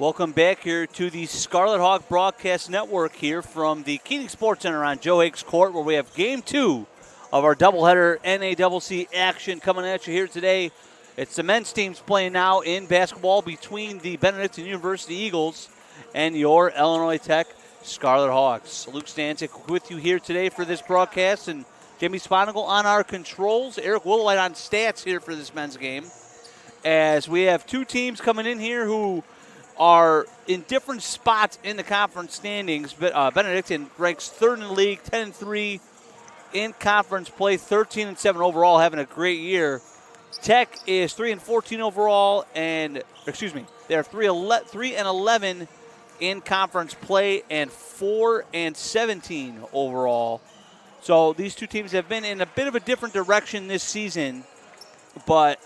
Welcome back here to the Scarlet Hawk Broadcast Network here from the Keating Sports Center on Joe Haig's Court, where we have Game 2 of our doubleheader NACC action coming at you here today. It's the men's teams playing now in basketball between the Benedictine University Eagles and your Illinois Tech Scarlet Hawks. Luke Stancic with you here today for this broadcast, and Jamie Sponigal on our controls. Eric Willowlight on stats here for this men's game. As we have two teams coming in here who are in different spots in the conference standings. Benedictine ranks third in the league, 10-3 in conference play, 13-7 overall, having a great year. Tech is 3-14 overall, they're 3-11 in conference play and 4-17 overall. So these two teams have been in a bit of a different direction this season, but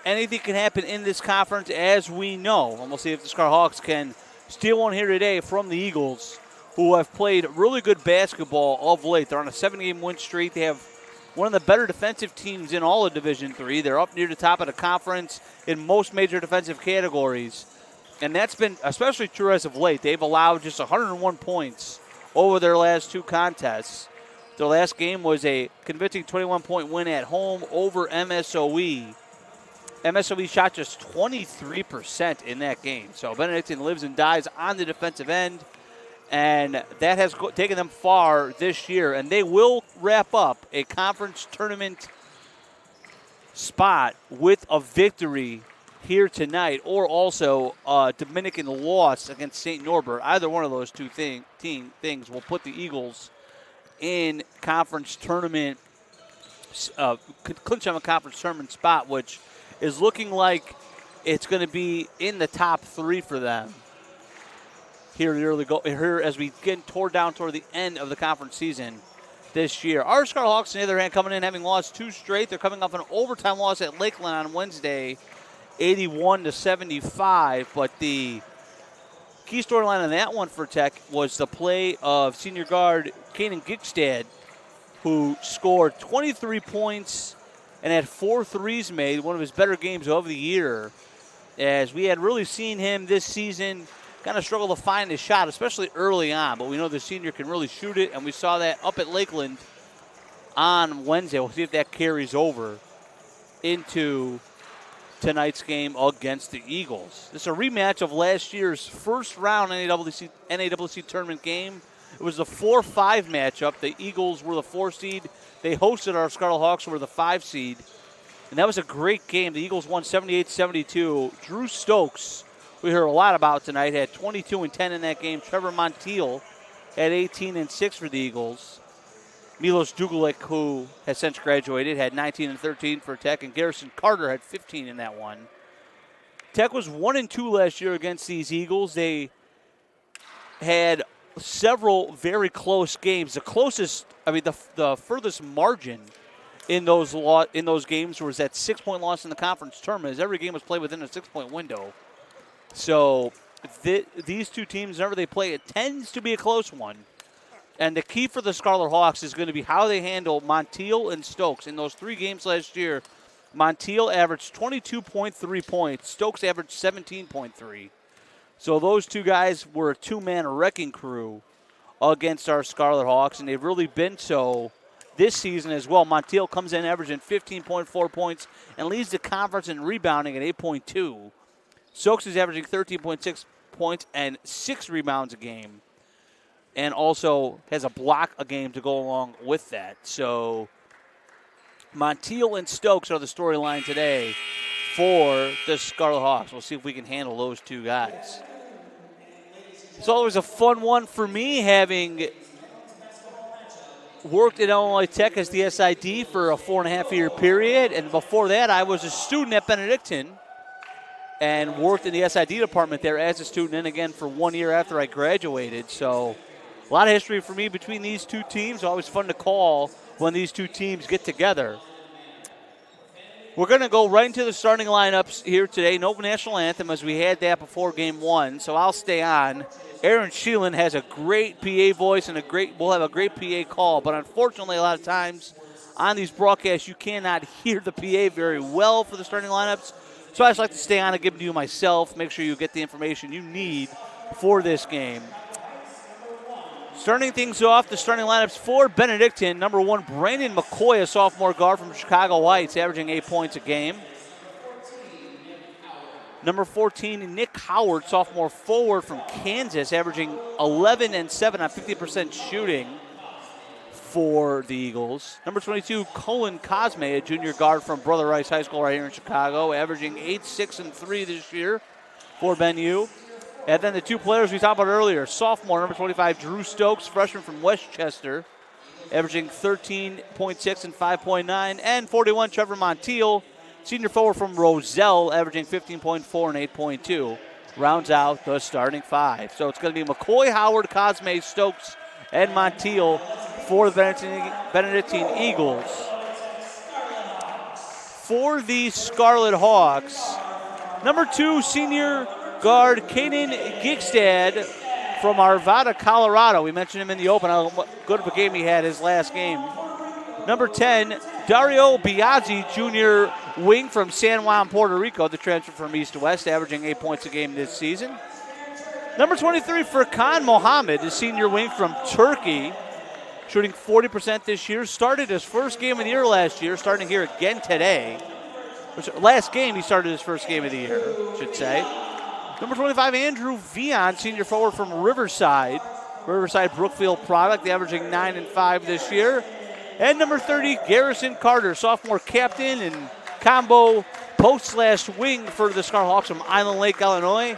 anything can happen in this conference, as we know. And we'll see if the Scar Hawks can steal one here today from the Eagles, who have played really good basketball of late. They're on a 7-game win streak. They have one of the better defensive teams in all of Division III. They're up near the top of the conference in most major defensive categories. And that's been especially true as of late. They've allowed just 101 points over their last two contests. Their last game was a convincing 21-point win at home over MSOE. MSOE shot just 23% in that game. So Benedictine lives and dies on the defensive end, and that has taken them far this year. And they will wrap up a conference tournament spot with a victory here tonight, or also a Dominican loss against St. Norbert. Either one of those two things will put the Eagles in conference tournament, clinch them a conference tournament spot, which is looking like it's going to be in the top three for them here as we get toward the end of the conference season this year. Our Scarlet Hawks, on the other hand, coming in having lost two straight. They're coming off an overtime loss at Lakeland on Wednesday, 81-75. But the key storyline on that one for Tech was the play of senior guard Kanan Gigstad, who scored 23 points and had 4 threes made, one of his better games of the year, as we had really seen him this season kind of struggle to find his shot, especially early on. But we know the senior can really shoot it, and we saw that up at Lakeland on Wednesday. We'll see if that carries over into tonight's game against the Eagles. This is a rematch of last year's first-round NACC tournament game. It was the 4-5 matchup. The Eagles were the 4 seed. They hosted our Scarlet Hawks, who were the 5 seed. And that was a great game. The Eagles won 78-72. Drew Stokes, we heard a lot about tonight, had 22 and 10 in that game. Trevor Montiel had 18 and 6 for the Eagles. Milos Dugulik, who has since graduated, had 19 and 13 for Tech. And Garrison Carter had 15 in that one. Tech was 1 and 2 last year against these Eagles. They had several very close games. The furthest margin in those games was that 6-point loss in the conference tournament, as every game was played within a 6-point window. So these two teams, whenever they play, it tends to be a close one. And the key for the Scarlet Hawks is going to be how they handle Montiel and Stokes. In those 3 games last year, Montiel averaged 22.3 points. Stokes averaged 17.3. So those two guys were a 2-man wrecking crew against our Scarlet Hawks, and they've really been so this season as well. Montiel comes in averaging 15.4 points and leads the conference in rebounding at 8.2. Stokes is averaging 13.6 points and 6 rebounds a game, and also has a block a game to go along with that. So Montiel and Stokes are the storyline today for the Scarlet Hawks. We'll see if we can handle those two guys. It's always a fun one for me, having worked at Illinois Tech as the SID for a 4.5-year period. And before that, I was a student at Benedictine and worked in the SID department there as a student, and again for 1 year after I graduated. So a lot of history for me between these two teams. Always fun to call when these two teams get together. We're going to go right into the starting lineups here today. No national anthem, as we had that before game 1, so I'll stay on. Aaron Sheelan has a great PA voice and we'll have a great PA call, but unfortunately a lot of times on these broadcasts you cannot hear the PA very well for the starting lineups. So I just like to stay on and give it to you myself. Make sure you get the information you need for this game. Starting things off, the starting lineups for Benedictine. Number 1, Brandon McCoy, a sophomore guard from Chicago Whites, averaging 8 points a game. Number 14, Nick Howard, sophomore forward from Kansas, averaging 11 and 7 on 50% shooting for the Eagles. Number 22, Colin Cosme, a junior guard from Brother Rice High School right here in Chicago, averaging 8, 6, and 3 this year for Ben U. And then the two players we talked about earlier, sophomore, number 25, Drew Stokes, freshman from Westchester, averaging 13.6 and 5.9. And 41, Trevor Montiel, senior forward from Roselle, averaging 15.4 and 8.2. Rounds out the starting 5. So it's going to be McCoy, Howard, Cosme, Stokes, and Montiel for the Benedictine Eagles. For the Scarlet Hawks, number 2, senior guard Kanan Gigstad from Arvada, Colorado. We mentioned him in the open, how good of a game he had his last game. Number 10, Dario Biazzi, junior wing from San Juan, Puerto Rico, the transfer from East to West, averaging 8 points a game this season. Number 23, Furkan Mohammed, the senior wing from Turkey, shooting 40% this year. Started his first game of the year last year, starting here again today. Last game, he started his first game of the year, I should say. Number 25, Andrew Vion, senior forward from Riverside Brookfield product, averaging 9 and 5 this year. And number 30, Garrison Carter, sophomore captain and combo post/wing for the Scarlet Hawks from Island Lake, Illinois,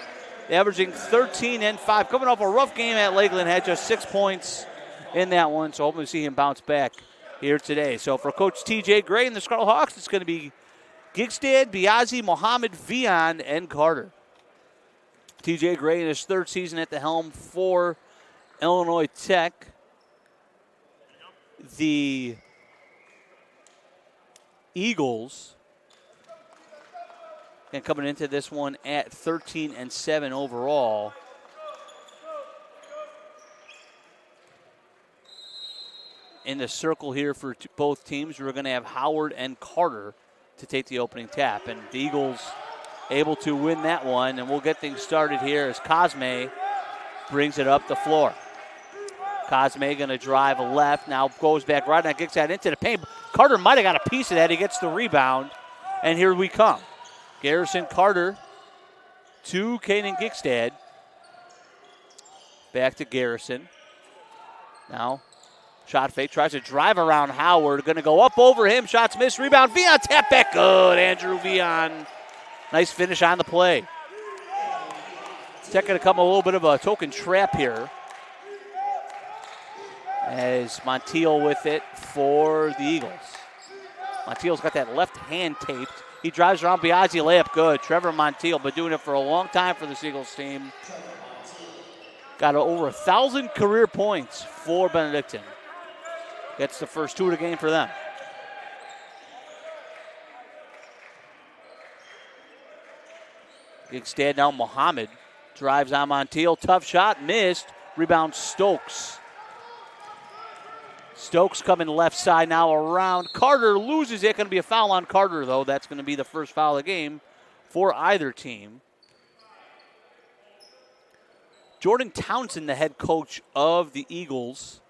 averaging 13 and 5. Coming off a rough game at Lakeland, had just 6 points in that one, so hoping to see him bounce back here today. So for Coach TJ Gray and the Scarlet Hawks, it's going to be Gigstad, Biazzi, Mohammed, Vion, and Carter. TJ Gray in his 3rd season at the helm for Illinois Tech. The Eagles, and coming into this one at 13 and 7 overall. In the circle here for both teams, we're going to have Howard and Carter to take the opening tap. And the Eagles able to win that one, and we'll get things started here as Cosme brings it up the floor. Cosme going to drive left, now goes back right, now kicks that into the paint. Carter might have got a piece of that. He gets the rebound, and here we come. Garrison Carter to Kanan Gigstad. Back to Garrison. Now, shot fake, tries to drive around Howard. Going to go up over him. Shots missed, rebound. Vion tap back. Good, Andrew Vion. Nice finish on the play. Tech going to come a little bit of a token trap here, as Montiel with it for the Eagles. Montiel's got that left hand taped. He drives around Biazzi, layup good. Trevor Montiel been doing it for a long time for this Eagles team. Got over 1,000 career points for Benedictine. Gets the first 2 of the game for them. Gigstad now, Mohammed drives on Montiel. Tough shot, missed. Rebound Stokes. Stokes coming left side now around. Carter loses it. Going to be a foul on Carter, though. That's going to be the first foul of the game for either team. Jordan Townsend, the head coach of the Eagles.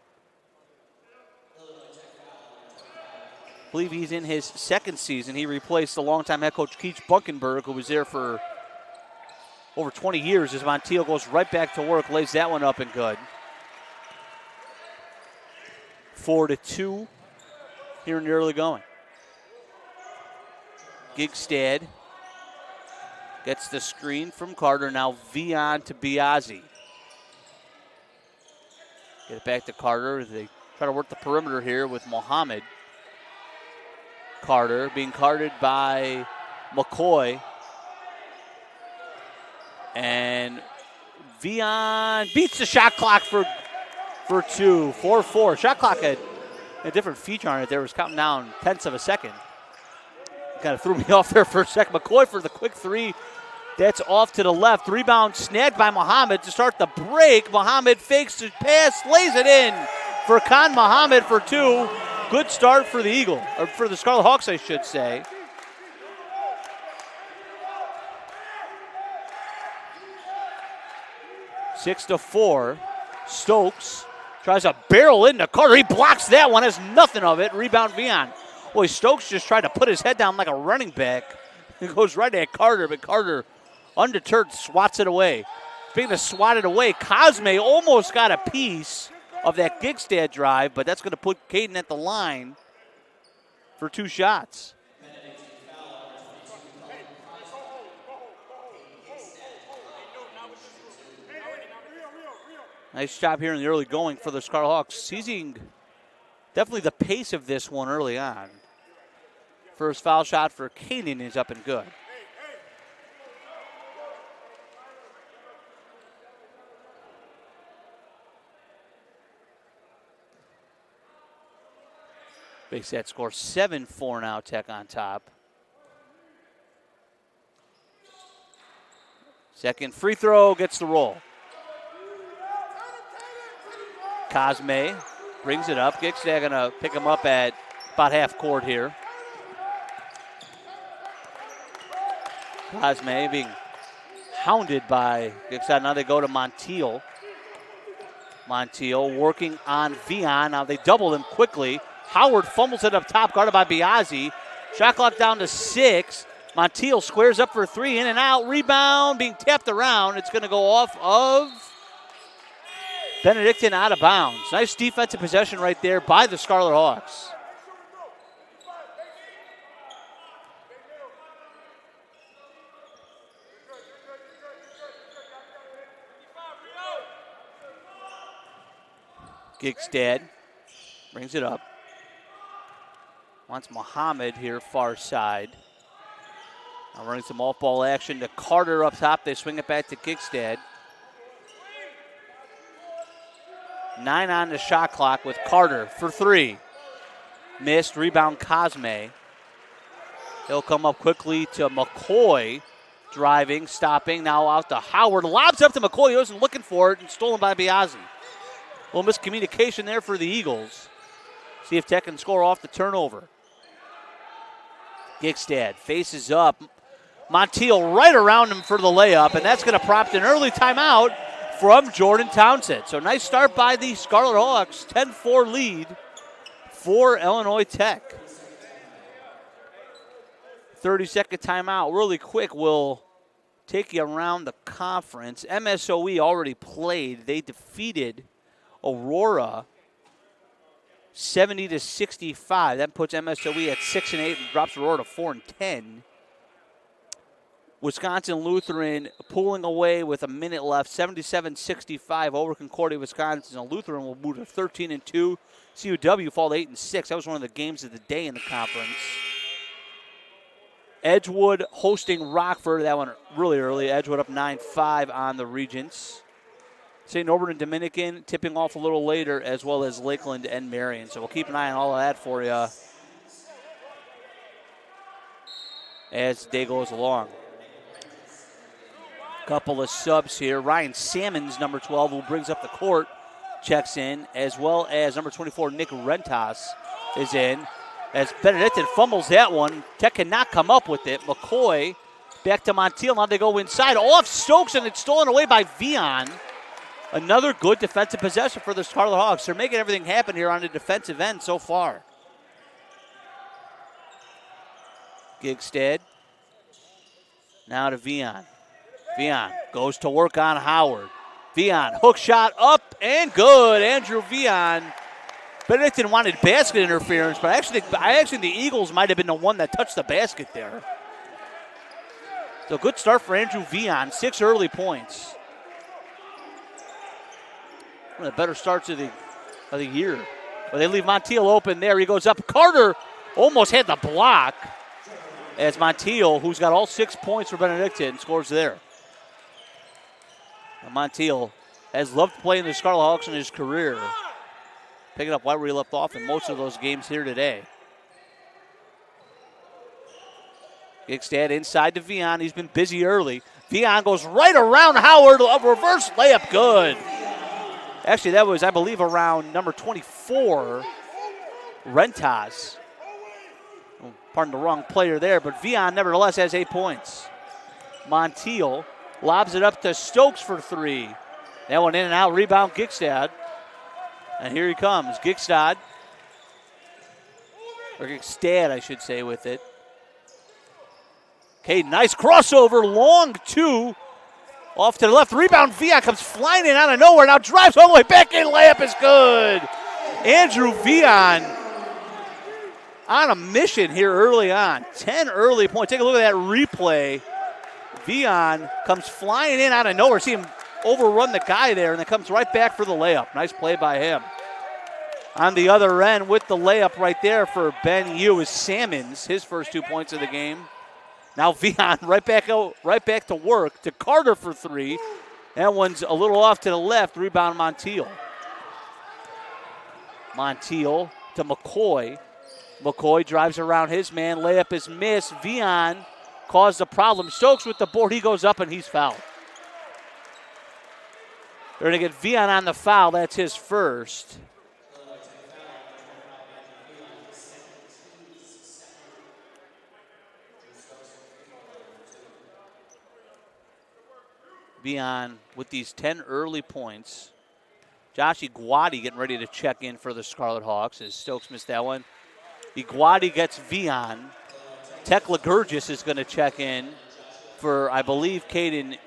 I believe he's in his 2nd season. He replaced the longtime head coach Keith Bunkenberg, who was there for over 20 years, as Montiel goes right back to work, lays that one up and good. 4-2 here in the early going. Gigstad gets the screen from Carter. Now Vion to Biazzi. Get it back to Carter. They try to work the perimeter here with Mohammed. Carter being guarded by McCoy. And Vion beats the shot clock for 2. 4-4. Shot clock had a different feature on it. There was counting down tenths of a second. Kind of threw me off there for a second. McCoy for the quick 3. That's off to the left. Rebound snagged by Mohammed to start the break. Mohammed fakes the pass, lays it in for Khan Mohammed for 2. Good start for the Eagle, or for the Scarlet Hawks, I should say. 6-4. Stokes tries to barrel into Carter. He blocks that one, has nothing of it. Rebound Vian. Boy, Stokes just tried to put his head down like a running back. He goes right at Carter, but Carter, undeterred, swats it away. Speaking of swatted away, Cosme almost got a piece of that Gigstad drive, but that's going to put Caden at the line for 2 shots. Nice job here in the early going for the Scarlet Hawks, seizing definitely the pace of this one early on. First foul shot for Caden is up and good. Big set score 7-4 now, Tech on top. Second free throw gets the roll. Cosme brings it up. Gigstad going to pick him up at about half court here. Cosme being hounded by Gigstad. Now they go to Montiel. Montiel working on Vian. Now they double him quickly. Howard fumbles it up top, guarded by Biazzi. Shot clock down to 6. Montiel squares up for 3, in and out. Rebound being tapped around. It's going to go off of Benedictine, out of bounds. Nice defensive possession right there by the Scarlet Hawks. Gigstad brings it up. Wants Muhammad here, far side. Now running some off-ball action to Carter up top. They swing it back to Gigstad. 9 on the shot clock with Carter for 3. Missed. Rebound Cosme. He'll come up quickly to McCoy. Driving, stopping. Now out to Howard. Lobs up to McCoy. He wasn't looking for it, and stolen by Biazzi. A little miscommunication there for the Eagles. See if Tech can score off the turnover. Gigstad faces up. Montiel right around him for the layup, and that's going to prompt an early timeout from Jordan Townsend. So nice start by the Scarlet Hawks. 10-4 lead for Illinois Tech. 30-second timeout. Really quick, we'll take you around the conference. MSOE already played. They defeated Aurora 70-65. That puts MSOE at 6-8 and drops Aurora to 4-10. Wisconsin Lutheran pulling away with a minute left, 77-65 over Concordia, Wisconsin. And Lutheran will move to 13-2. CUW fall to 8-6. That was one of the games of the day in the conference. Edgewood hosting Rockford. That one really early. Edgewood up 9-5 on the Regents. St. Norbert and Dominican tipping off a little later, as well as Lakeland and Marion. So we'll keep an eye on all of that for you as the day goes along. Couple of subs here. Ryan Salmons, number 12, who brings up the court, checks in, as well as number 24, Nick Rentas, is in. As Benedictine fumbles that one, Tech cannot come up with it. McCoy back to Montiel. Now they go inside. Off Stokes, and it's stolen away by Vian. Another good defensive possession for the Scarlet Hawks. They're making everything happen here on the defensive end so far. Gigstad. Now to Vian. Vian goes to work on Howard. Vian, hook shot up and good. Andrew Vian. Benedictine wanted basket interference, but I actually think the Eagles might have been the one that touched the basket there. So good start for Andrew Vian. 6 early points. One of the better starts of the year. But they leave Montiel open there. He goes up. Carter almost had the block as Montiel, who's got all 6 points for Benedictine, scores there. Now Montiel has loved playing the Scarlet Hawks in his career. Picking up right where he left off in most of those games here today. Gigstad inside to Vian. He's been busy early. Vian goes right around Howard. A reverse layup, good. Actually, that was, I believe, around number 24, Rentas. Pardon the wrong player there, but Vian nevertheless has 8 points. Montiel lobs it up to Stokes for 3. That one in and out. Rebound, Gigstad. And here he comes, Gigstad. Or Gigstad, I should say, with it. Okay, nice crossover. Long two. Off to the left. Rebound, Vian comes flying in out of nowhere. Now drives all the way back in. Layup is good. Andrew Vian on a mission here early on. 10 early points. Take a look at that replay. Vian comes flying in out of nowhere. See him overrun the guy there, and then comes right back for the layup. Nice play by him. On the other end with the layup right there for Ben Yu is Salmons, his first 2 points of the game. Now Vian right back to work to Carter for three. That one's a little off to the left. Rebound Montiel. Montiel to McCoy. McCoy drives around his man. Layup is missed. Vian caused the problem. Stokes with the board. He goes up and he's fouled. They're going to get Vian on the foul. That's his first. Vian with these 10 early points. Josh Iguodati getting ready to check in for the Scarlet Hawks as Stokes missed that one. Iguodati gets Vian. Tekla Gurgis is going to check in for, I believe, Caden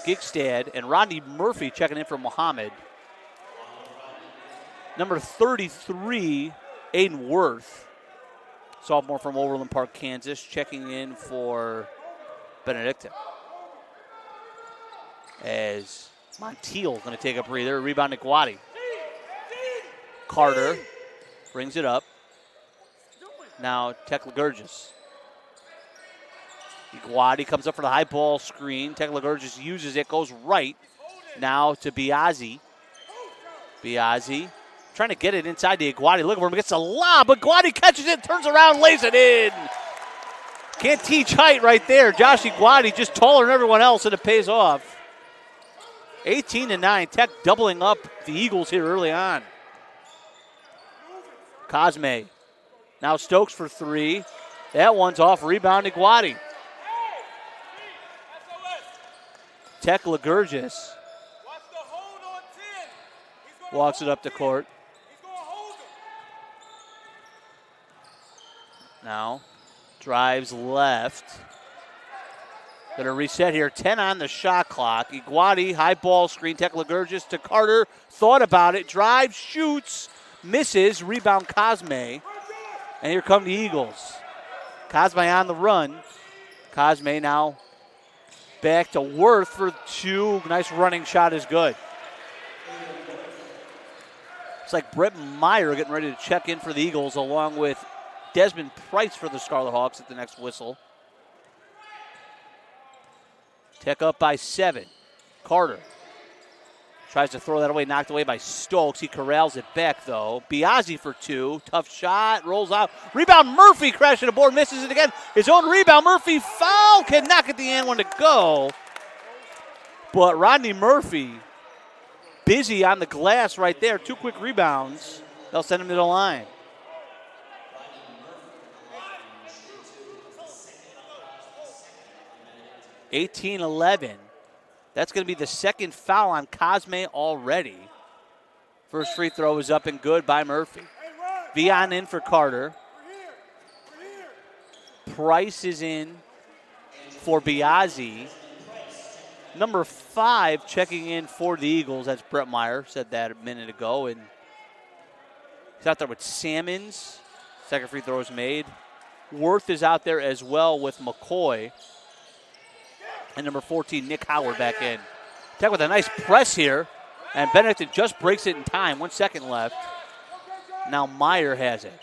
Gigstad, and Rodney Murphy checking in for Muhammad. Number 33, Aiden Worth, sophomore from Overland Park, Kansas, checking in for Benedictine. As Montiel going to take a breather. Rebound to Iguodati. Carter brings it up. Now Tekla Gurgis. Iguodati comes up for the high ball screen. Tekla Gurgis uses it, goes right. Now to Biazzi. Biazzi trying to get it inside to Iguodati. Look for him, gets a lob, but Iguodati catches it, turns around, lays it in. Can't teach height right there. Josh Iguodati just taller than everyone else, and it pays off. 18-9, Tech doubling up the Eagles here early on. Cosme. Now Stokes for three. That one's off, rebound Iguodati. Tekla Gurgis walks it up the court. Now drives left. Going to reset here. 10 on the shot clock. Iguodati, high ball screen. Tekla Gurgis to Carter. Thought about it. Drives, shoots, misses. Rebound Cosme. And here come the Eagles. Cosme on the run. Cosme now back to Worth for two. Nice running shot is good. It's like Brett Meyer getting ready to check in for the Eagles along with Desmond Price for the Scarlet Hawks at the next whistle. Tech up by 7. Carter tries to throw that away, knocked away by Stokes. He corrals it back, though. Biazzi for two. Tough shot, rolls out. Rebound, Murphy crashing the board, misses it again. His own rebound, Murphy foul, cannot get the and one to go. But Rodney Murphy busy on the glass right there. 2 quick rebounds. They'll send him to the line. (18-11). That's going to be the second foul on Cosme already. First free throw is up and good by Murphy. Vian in for Carter. Price is in for Biazzi. Number 5 checking in for the Eagles. That's Brett Meyer. Said that a minute ago. And he's out there with Salmons. Second free throw is made. Worth is out there as well with McCoy. And number 14, Nick Howard back in. Tech with a nice press here. And Benedictine just breaks it in time. 1 second left. Now Meyer has it.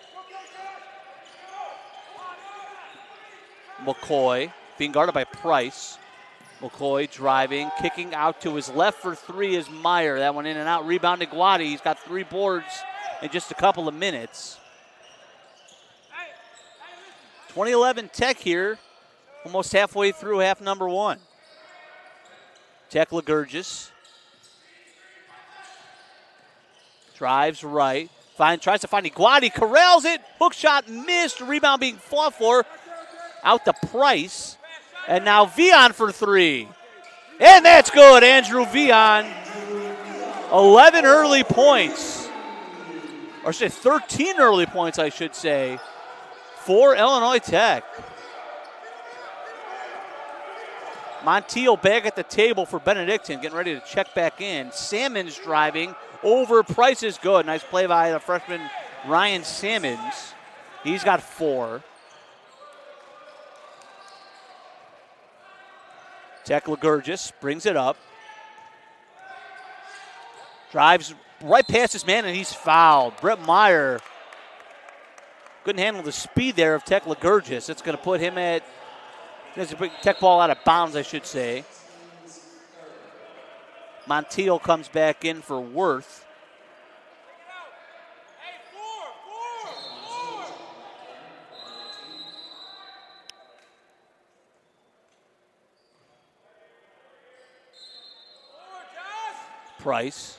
McCoy being guarded by Price. McCoy driving, kicking out to his left for three is Meyer. That one in and out. Rebound to Iguodati. He's got 3 boards in just a couple of minutes. 2011 Tech here. Almost halfway through half number 1. Tekla Gurgis drives right. Tries to find Iguodati. Corrals it. Hook shot missed. Rebound being fought for. Out to Price. And now Vian for 3. And that's good. Andrew Vion, 11 early points. Or say 13 early points, I should say, for Illinois Tech. Montiel back at the table for Benedictine, getting ready to check back in. Salmons driving over. Price is good. Nice play by the freshman Ryan Salmons. He's got 4. Tech Ligurgis brings it up. Drives right past his man, and he's fouled. Brett Meyer couldn't handle the speed there of Tech Ligurgis. It's going to put him at, there's a big Tech ball out of bounds, I should say. Montiel comes back in for Worth. Price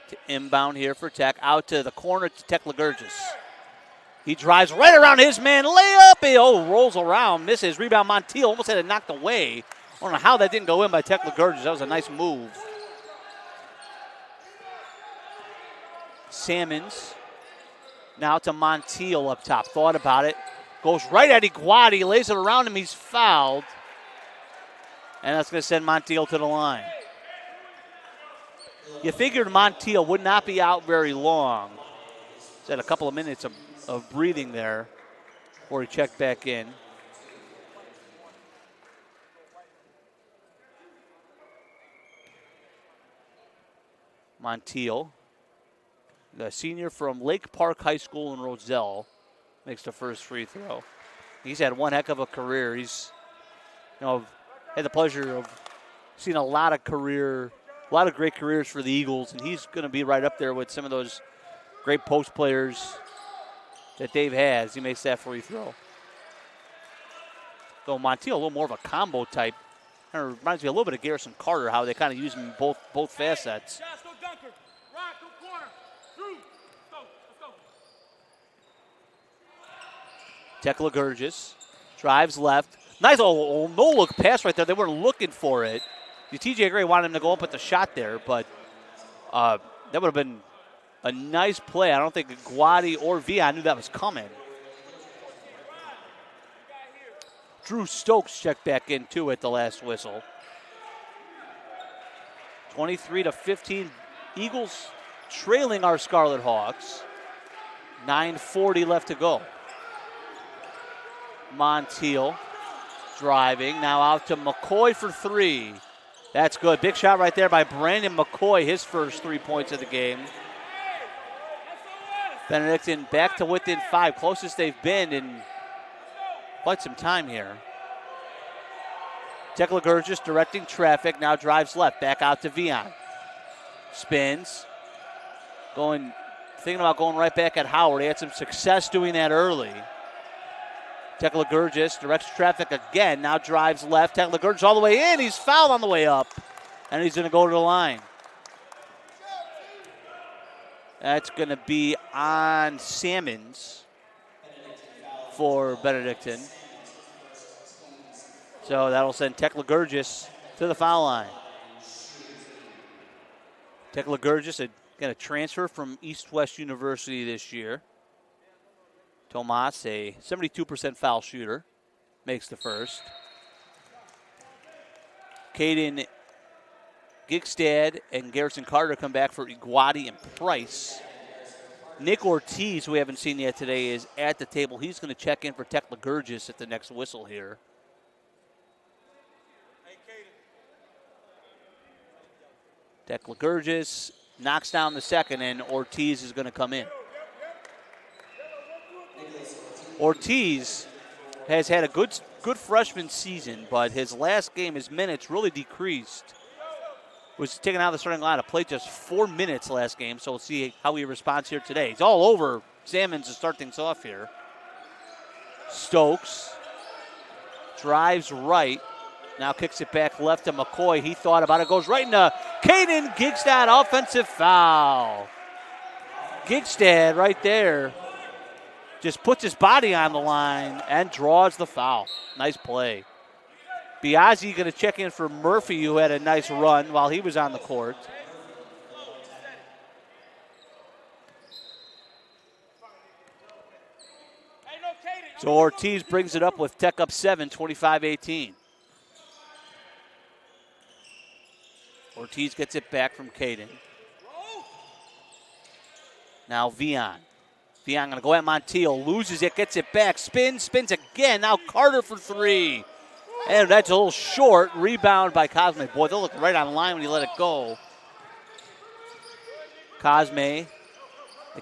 to inbound here for Tech. Out to the corner to Tech Ligurgis. He drives right around his man. Layup. He rolls around. Misses. Rebound Montiel. Almost had it knocked away. I don't know how that didn't go in by Tech Ligurgis. That was a nice move. Salmons now to Montiel up top. Thought about it. Goes right at Iguati. Lays it around him. He's fouled. And that's going to send Montiel to the line. You figured Montiel would not be out very long. He's had a couple of minutes of breathing there before he checked back in. Montiel, the senior from Lake Park High School in Roselle, makes the first free throw. He's had one heck of a career. He's, had the pleasure of seeing a lot of great careers for the Eagles, and he's going to be right up there with some of those great post players that Dave has. He makes that free throw. So Montiel, a little more of a combo type. Kind of reminds me a little bit of Garrison Carter, how they kind of use him in both facets. Tech Ligurgis drives left. Nice no-look pass right there. They weren't looking for it. TJ Gray wanted him to go up with the shot there, but that would have been a nice play. I don't think Guadi or Villa knew that was coming. Drew Stokes checked back in, too, at the last whistle. 23-15, Eagles trailing our Scarlet Hawks. 9:40 left to go. Montiel driving, now out to McCoy for 3. That's good. Big shot right there by Brandon McCoy, his first 3 points of the game. Benedictine back to within 5, closest they've been in quite some time here. Tech Ligurgis directing traffic, now drives left, back out to Vion. Spins. Thinking about going right back at Howard. He had some success doing that early. Tech Ligurgis directs traffic again, now drives left. Tech Ligurgis all the way in. He's fouled on the way up, and he's going to go to the line. That's going to be on Salmons for Benedictine. So that'll send Tech Ligurgis to the foul line. Tech Ligurgis going to transfer from East-West University this year. Tomas, a 72% foul shooter, makes the first. Caden Gigstad and Garrison Carter come back for Iguati and Price. Nick Ortiz, who we haven't seen yet today, is at the table. He's going to check in for Tech Ligurgis at the next whistle here. Tech Ligurgis knocks down the second, and Ortiz is going to come in. Ortiz has had a good freshman season, but his last game, his minutes really decreased. Was taken out of the starting lineup, played just 4 minutes last game, so we'll see how he responds here today. He's all over Salmons to start things off here. Stokes drives right, now kicks it back left to McCoy. He thought about it, goes right into Caden Gigstad, offensive foul. Gigstad right there just puts his body on the line and draws the foul. Nice play. Biaggi going to check in for Murphy, who had a nice run while he was on the court. So Ortiz brings it up with Tech up 7, 25-18. Ortiz gets it back from Caden. Now Vian. Vian going to go at Montiel, loses it, gets it back, spins again. Now Carter for three. And that's a little short. Rebound by Cosme. Boy, they'll look right on line when you let it go. Cosme. They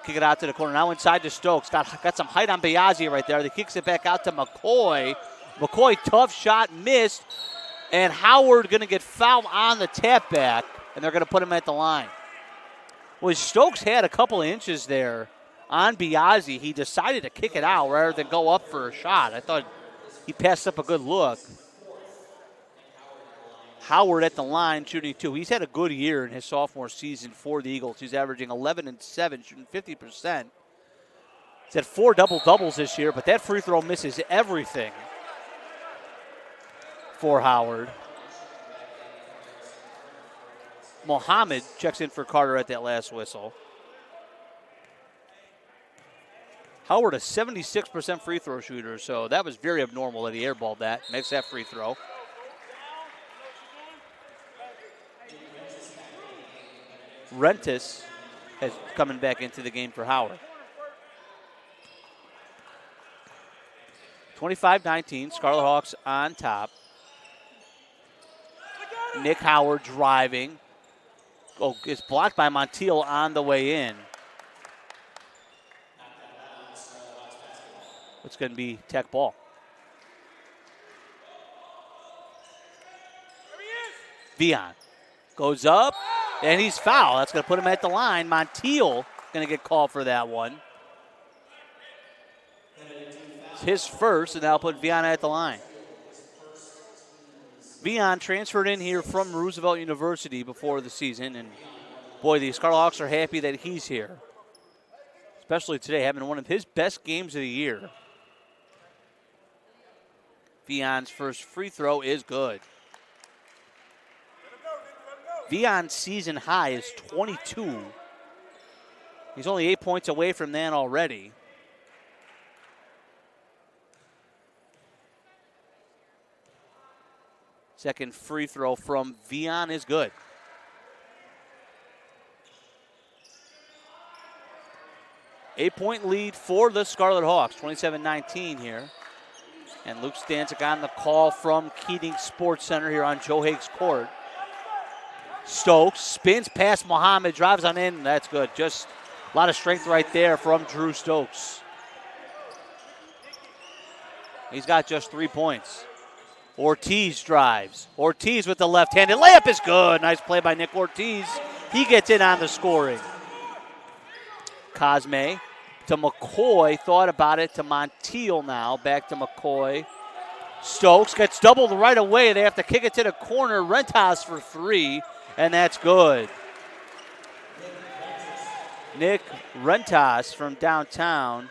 kick it out to the corner. Now inside to Stokes. Got some height on Biaggi right there. They kicks it back out to McCoy. McCoy, tough shot, missed. And Howard going to get fouled on the tap back. And they're going to put him at the line. Well, Stokes had a couple of inches there on Biaggi. He decided to kick it out rather than go up for a shot. I thought he passed up a good look. Howard at the line shooting 2. He's had a good year in his sophomore season for the Eagles. He's averaging 11 and 7, shooting 50%. He's had 4 double-doubles this year, but that free throw misses everything for Howard. Mohammed checks in for Carter at that last whistle. Howard, a 76% free throw shooter, so that was very abnormal that he airballed that. Makes that free throw. Rentis is coming back into the game for Howard. 25-19, Scarlet Hawks on top. Nick Howard driving. Oh, it's blocked by Montiel on the way in. It's going to be Tech ball. Vian goes up, and he's fouled. That's going to put him at the line. Montiel going to get called for that one. It's his first, and that'll put Vian at the line. Vian transferred in here from Roosevelt University before the season, and boy, the Scarlet Hawks are happy that he's here, especially today, having one of his best games of the year. Vian's first free throw is good. Vian's season high is 22. He's only 8 points away from that already. Second free throw from Vian is good. Eight-point lead for the Scarlet Hawks, 27-19 here. And Luke Stanczyk on the call from Keating Sports Center here on Joe Haig's court. Stokes spins past Mohammed, drives on in. That's good. Just a lot of strength right there from Drew Stokes. He's got just 3 points. Ortiz drives. Ortiz with the left-handed layup is good. Nice play by Nick Ortiz. He gets in on the scoring. Cosme to McCoy. Thought about it to Montiel now. Back to McCoy. Stokes gets doubled right away. They have to kick it to the corner. Rentas for 3, and that's good. Nick Rentas from downtown.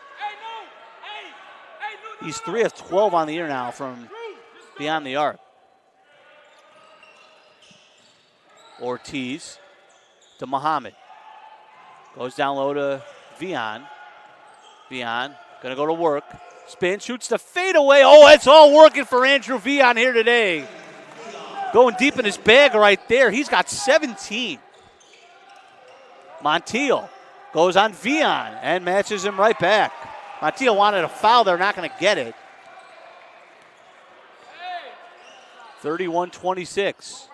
He's 3 of 12 on the year now from beyond the arc. Ortiz to Mohammed. Goes down low to Vian. Vian going to go to work. Spin, shoots the fadeaway. Oh, it's all working for Andrew Vian here today. Going deep in his bag right there. He's got 17. Montiel goes on Vian and matches him right back. Montiel wanted a foul. They're not going to get it. 31-26.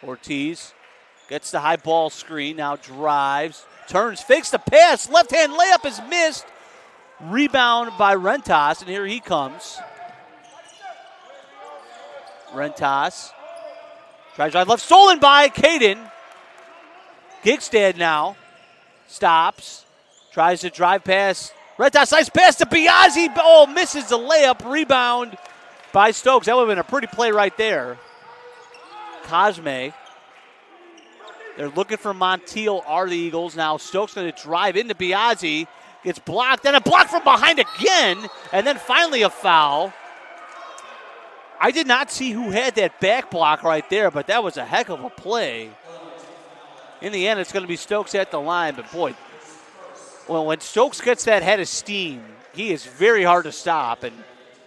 Ortiz gets the high ball screen, now drives, turns, fakes the pass, left-hand layup is missed. Rebound by Rentas, and here he comes. Rentas tries to drive left, stolen by Caden. Gigstad now stops, tries to drive past Rentas, nice pass to Biaggi. Oh, misses the layup. Rebound by Stokes. That would have been a pretty play right there. Cosme. They're looking for Montiel, are the Eagles. Now Stokes going to drive into Biaggi. Gets blocked, then a block from behind again, and then finally a foul. I did not see who had that back block right there, but that was a heck of a play. In the end, it's going to be Stokes at the line, but boy, well, when Stokes gets that head of steam, he is very hard to stop, and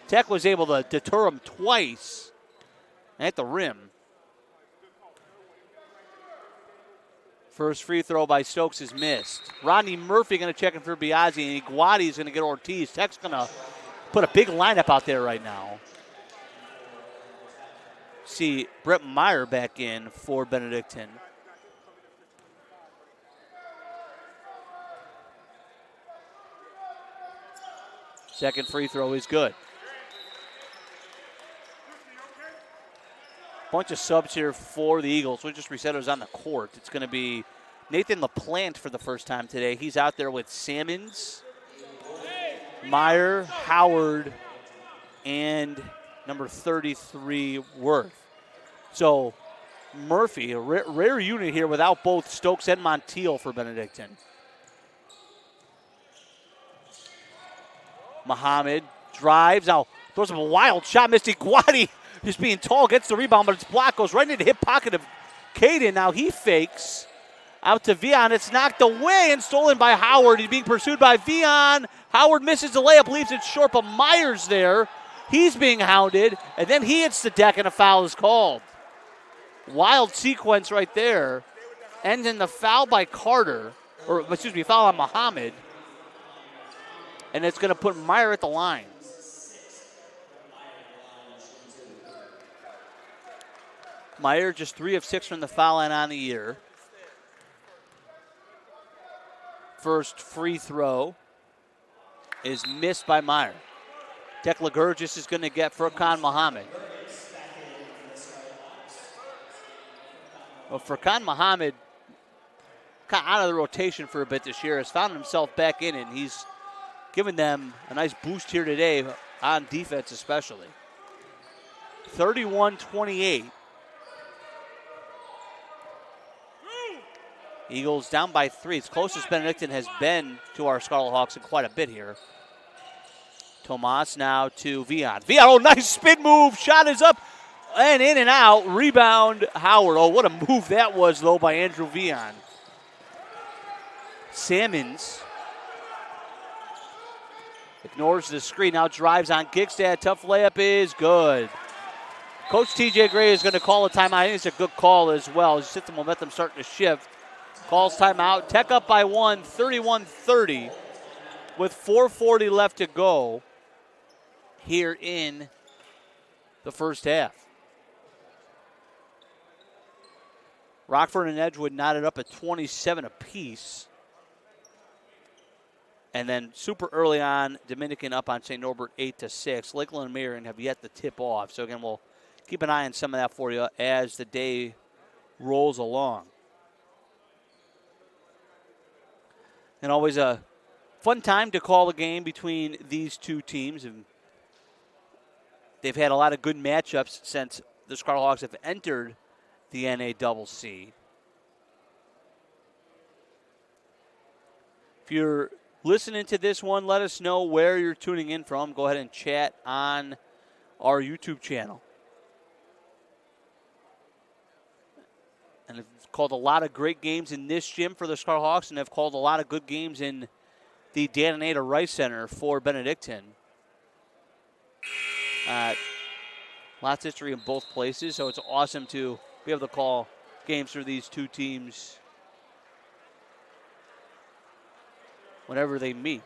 Tech was able to deter him twice at the rim. First free throw by Stokes is missed. Rodney Murphy going to check in for Biaggi, and Iguodati is going to get Ortiz. Tech's going to put a big lineup out there right now. See Brett Meyer back in for Benedictine. Second free throw is good. Bunch of subs here for the Eagles. We just reset who's on the court. It's going to be Nathan LaPlante for the first time today. He's out there with Sammons, Meyer, Howard, and number 33, Worth. So Murphy, a rare unit here without both Stokes and Montiel for Benedictine. Muhammad drives. Now throws him a wild shot. Missed Iguodati. Just being tall, gets the rebound, but it's blocked. Goes right into the hip pocket of Caden. Now he fakes out to Vian. It's knocked away and stolen by Howard. He's being pursued by Vian. Howard misses the layup, leaves it short, but Myers there. He's being hounded, and then he hits the deck, and a foul is called. Wild sequence right there. Ends in the foul by Carter, or excuse me, foul on Muhammad. And it's going to put Meyer at the line. Meyer just 3 of 6 from the foul line on the year. First free throw is missed by Meyer. Tekla Gurgis is going to get Furkan Muhammad. Well, Furkan Muhammad, kind of out of the rotation for a bit this year, has found himself back in it, and he's given them a nice boost here today on defense especially. 31-28. Eagles down by 3. It's closest Benedictine has been to our Scarlet Hawks in quite a bit here. Tomas now to Vian. Vian, oh, nice spin move. Shot is up and in and out. Rebound, Howard. Oh, what a move that was, though, by Andrew Vian. Sammons ignores the screen. Now drives on Gigstad. Tough layup is good. Coach T.J. Gray is going to call a timeout. I think it's a good call as well. He's just the momentum starting to shift. Calls timeout. Tech up by 1, 31-30, with 4:40 left to go here in the first half. Rockford and Edgewood knotted up at 27 apiece. And then super early on, Dominican up on St. Norbert 8-6. Lakeland and Marion have yet to tip off. So again, we'll keep an eye on some of that for you as the day rolls along. And always a fun time to call a game between these two teams. And they've had a lot of good matchups since the Scarlet Hawks have entered the NACC. If you're listening to this one, let us know where you're tuning in from. Go ahead and chat on our YouTube channel. And have called a lot of great games in this gym for the Scarlet Hawks, and have called a lot of good games in the Dan and Ada Rice Center for Benedictine. Lots of history in both places, so it's awesome to be able to call games for these two teams whenever they meet.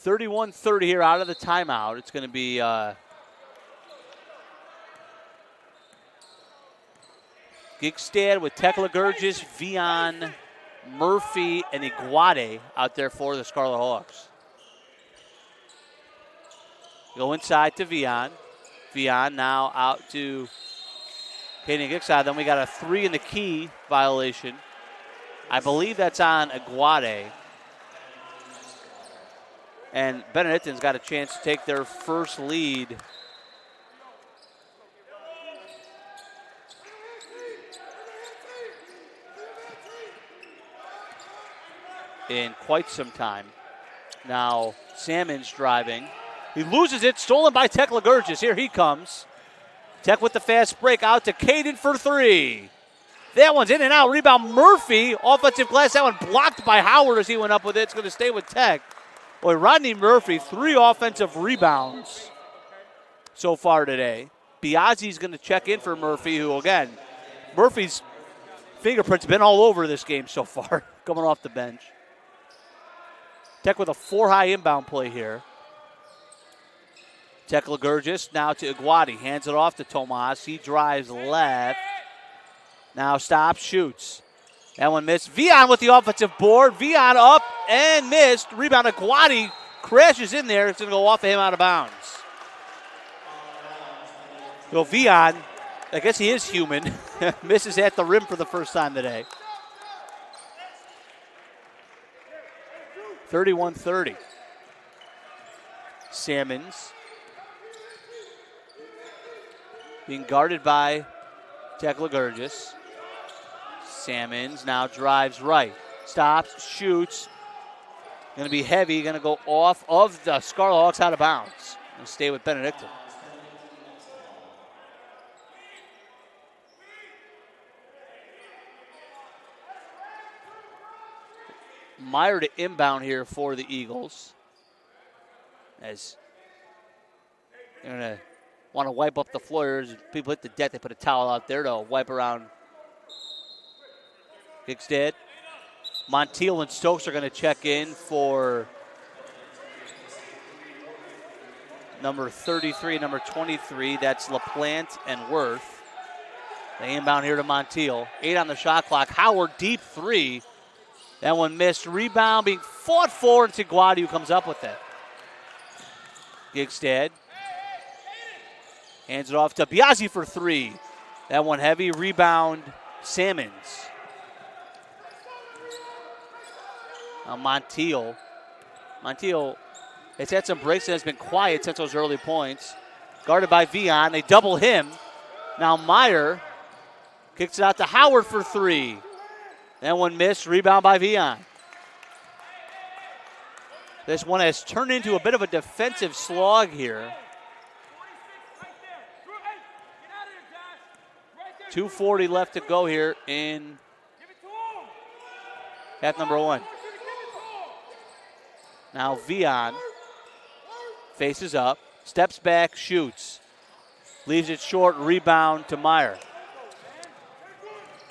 .31-30 here out of the timeout. It's going to be Gigstad with Tekla Gurgis, Vian, Murphy, and Iguodati out there for the Scarlet Hawks. Go inside to Vian. Vian now out to Caden Gigstad. Then we got a 3 in the key violation. I believe that's on Iguodati. And Benedictine's got a chance to take their first lead in quite some time. Now Salmon's driving. He loses it, stolen by Tech Ligurgis. Here he comes. Tech with the fast break out to Caden for three. That one's in and out. Rebound Murphy. Offensive glass. That one blocked by Howard as he went up with it. It's going to stay with Tech. Boy, Rodney Murphy, 3 offensive rebounds so far today. Biazzi's going to check in for Murphy, who, again, Murphy's fingerprints have been all over this game so far, coming off the bench. Tech with a 4-high inbound play here. Tech Ligurgis now to Iguati. Hands it off to Tomas. He drives left. Now stops, shoots. That one missed. Vion with the offensive board. Vion up and missed. Rebound Iguati crashes in there. It's going to go off of him out of bounds. So Vion, I guess he is human, misses at the rim for the first time today. 31-30. Salmons being guarded by Tech Ligurgis. Salmons now drives right. Stops, shoots. Going to be heavy. Going to go off of the Scarlhawks out of bounds. And stay with Benedictine. Meyer to inbound here for the Eagles. As they're going to want to wipe up the floor. As people hit the deck, they put a towel out there to wipe around Gigstad. Montiel and Stokes are going to check in for number 33 and number 23. That's LaPlante and Worth. They inbound here to Montiel. 8 on the shot clock. Howard, deep three. That one missed. Rebound being fought for, and Iguati who comes up with it. Gigstad hands it off to Biazzi for three. That one heavy. Rebound, Salmons. Now Montiel has had some breaks and has been quiet since those early points. Guarded by Vion. They double him. Now Meyer kicks it out to Howard for three. That one missed. Rebound by Vion. This one has turned into a bit of a defensive slog here. 2:40 left to go here in half number one. Now Vion faces up, steps back, shoots. Leaves it short, rebound to Meyer.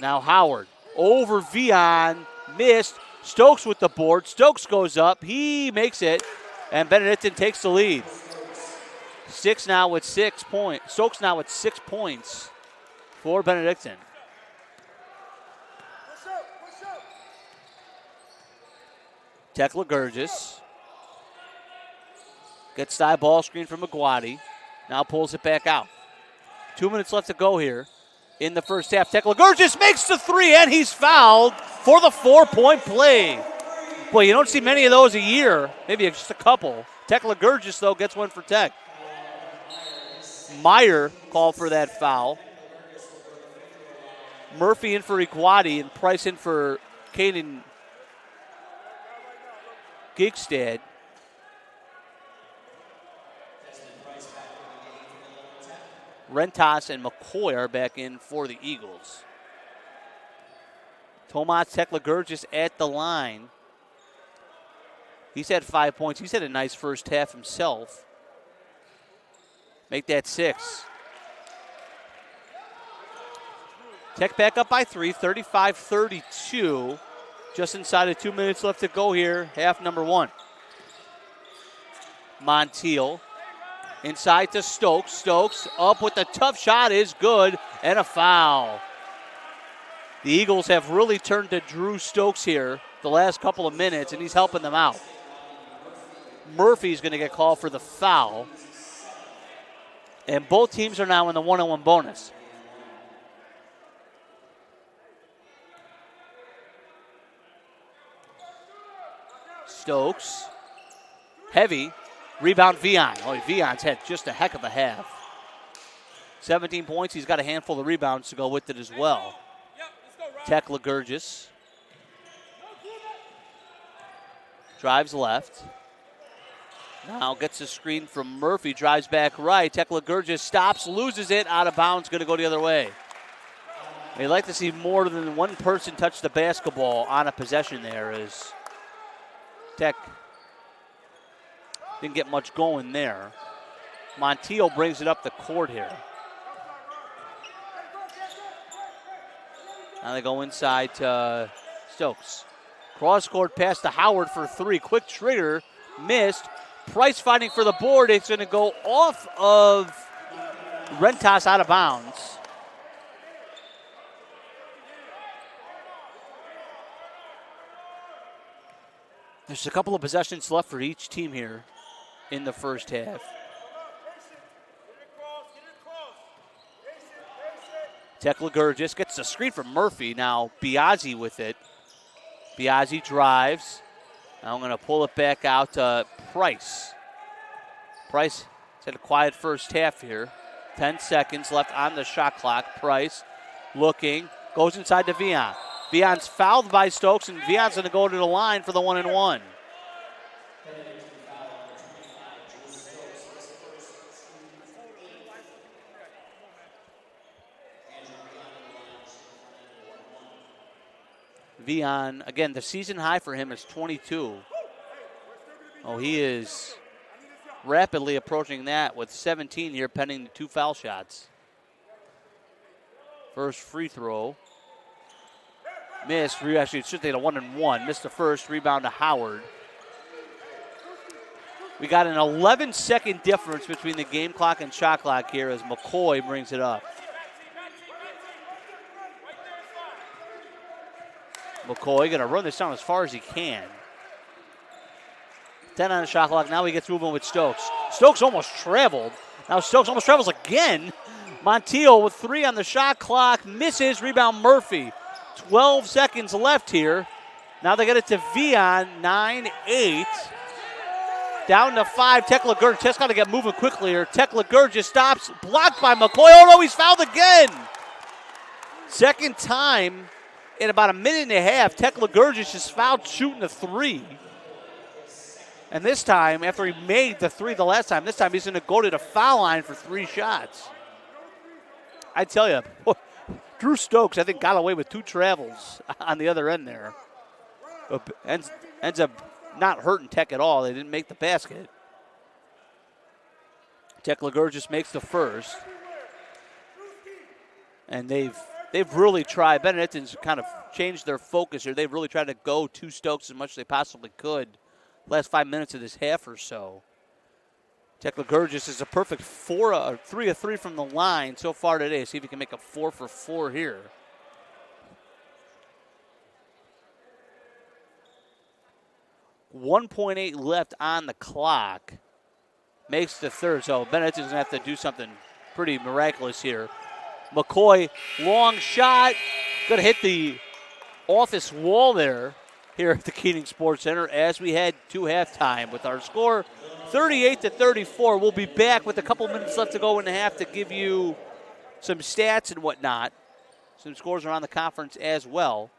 Now Howard over Vion, missed. Stokes with the board. Stokes goes up, he makes it, and Benedictine takes the lead. Stokes now with 6 points for Benedictine. Tech Ligurgis gets the ball screen from Iguati. Now pulls it back out. 2 minutes left to go here in the first half. Tech Ligurgis makes the three, and he's fouled for the 4-point play. Boy, you don't see many of those a year. Maybe just a couple. Tech Ligurgis, though, gets one for Tech. Meyer called for that foul. Murphy in for Iguati and Price in for Caden Gigstad. Rentas and McCoy are back in for the Eagles. Tomas Tech Ligurgis at the line. He's had 5 points. He's had a nice first half himself. Make that 6. Tech back up by 3, 35-32. Just inside of 2 minutes left to go here, half number one. Montiel inside to Stokes. Stokes up with the tough shot is good, and a foul. The Eagles have really turned to Drew Stokes here the last couple of minutes, and he's helping them out. Murphy's going to get called for the foul. And both teams are now in the one-on-one bonus. Stokes Heavy. Rebound, Vion. Oh, Vion's had just a heck of a half. 17 points. He's got a handful of rebounds to go with it as well. Tech Ligurgis. Drives left. Now gets a screen from Murphy. Drives back right. Tech Ligurgis stops, loses it. Out of bounds. Going to go the other way. We'd like to see more than one person touch the basketball on a possession there, as Tech didn't get much going there. Montiel brings it up the court here. Now they go inside to Stokes. Cross-court pass to Howard for three. Quick trigger, missed. Price fighting for the board. It's going to go off of Rentas, out of bounds. There's a couple of possessions left for each team here in the first half. Tech Ligurgis gets the screen from Murphy. Now Biazzi with it. Biazzi drives. Now I'm going to pull it back out to Price. Price has had a quiet first half here. 10 seconds left on the shot clock. Price looking, goes inside to Vion. Vion's fouled by Stokes, and Vion's going to go to the line for the 1-and-1. Vion, again, the season high for him is 22. Oh, he is rapidly approaching that with 17 here, pending the 2 foul shots. First free throw. Missed. Actually, it should take a 1-and-1. Missed the first. Rebound to Howard. We got an 11-second difference between the game clock and shot clock here as McCoy brings it up. McCoy going to run this down as far as he can. 10 on the shot clock. Now he gets moving with Stokes. Stokes almost traveled. Now Stokes almost travels again. Montiel with 3 on the shot clock. Misses. Rebound Murphy. 12 seconds left here. Now they get it to Vion. 9-8. Down to 5. Tech Ligurgis just got to get moving quickly here. Tech Ligurgis stops. Blocked by McCoy. Oh, no, he's fouled again. Second time in about a minute and a half. Tech Ligurgis is fouled shooting a 3. And this time, after he made the 3 the last time, this time he's going to go to the foul line for 3 shots. I tell you, Drew Stokes, I think, got away with 2 travels on the other end there. Ends up not hurting Tech at all. They didn't make the basket. Tech Ligurgis makes the first. And they've really tried. Benedictine's kind of changed their focus here. They've really tried to go to Stokes as much as they possibly could last 5 minutes of this half or so. Tech Ligurgis is a perfect 3 of 3 from the line so far today. See if he can make a 4 for 4 here. .8 left on the clock. Makes the third. So Benedictine's going to have to do something pretty miraculous here. McCoy, long shot. Going to hit the office wall there here at the Keating Sports Center as we head to halftime with our score 38-34. We'll be back with a couple minutes left to go in the half to give you some stats and whatnot. Some scores around the conference as well.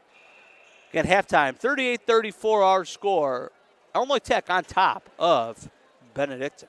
At halftime, 38-34 our score. Illinois Tech on top of Benedictine.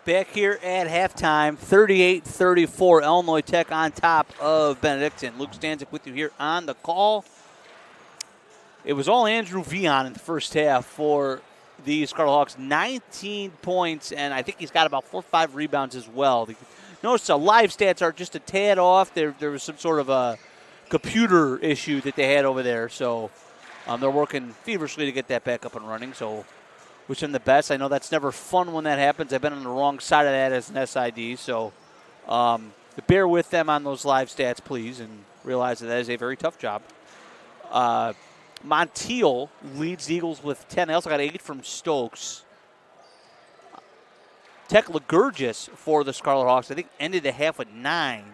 Back here at halftime, 38-34, Illinois Tech on top of Benedictine. Luke Stanzik with you here on the call. It was all Andrew Vion in the first half for the Scarlet Hawks. 19 points, and I think he's got about 4 or 5 rebounds as well. Notice the live stats are just a tad off. There was some sort of a computer issue that they had over there, so they're working feverishly to get that back up and running. So wish them the best. I know that's never fun when that happens. I've been on the wrong side of that as an SID, so bear with them on those live stats, please, and realize that is a very tough job. Montiel leads the Eagles with 10. They also got 8 from Stokes. Tech Ligurgis for the Scarlet Hawks, I think, ended the half with 9.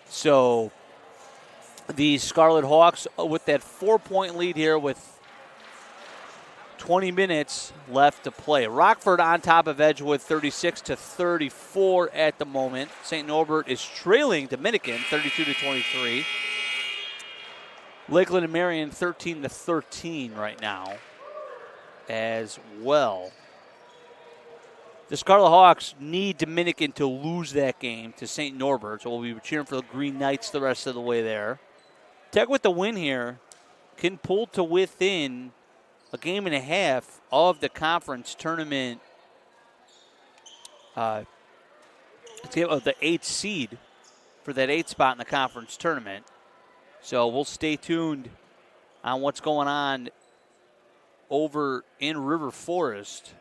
So the Scarlet Hawks with that 4-point lead here with 20 minutes left to play. Rockford on top of Edgewood, 36-34 at the moment. St. Norbert is trailing Dominican, 32-23. Lakeland and Marion, 13-13 right now as well. The Scarlet Hawks need Dominican to lose that game to St. Norbert, so we'll be cheering for the Green Knights the rest of the way there. Tech with the win here can pull to within a game and a half of the conference tournament, the 8th seed for that 8th spot in the conference tournament. So we'll stay tuned on what's going on over in River Forest.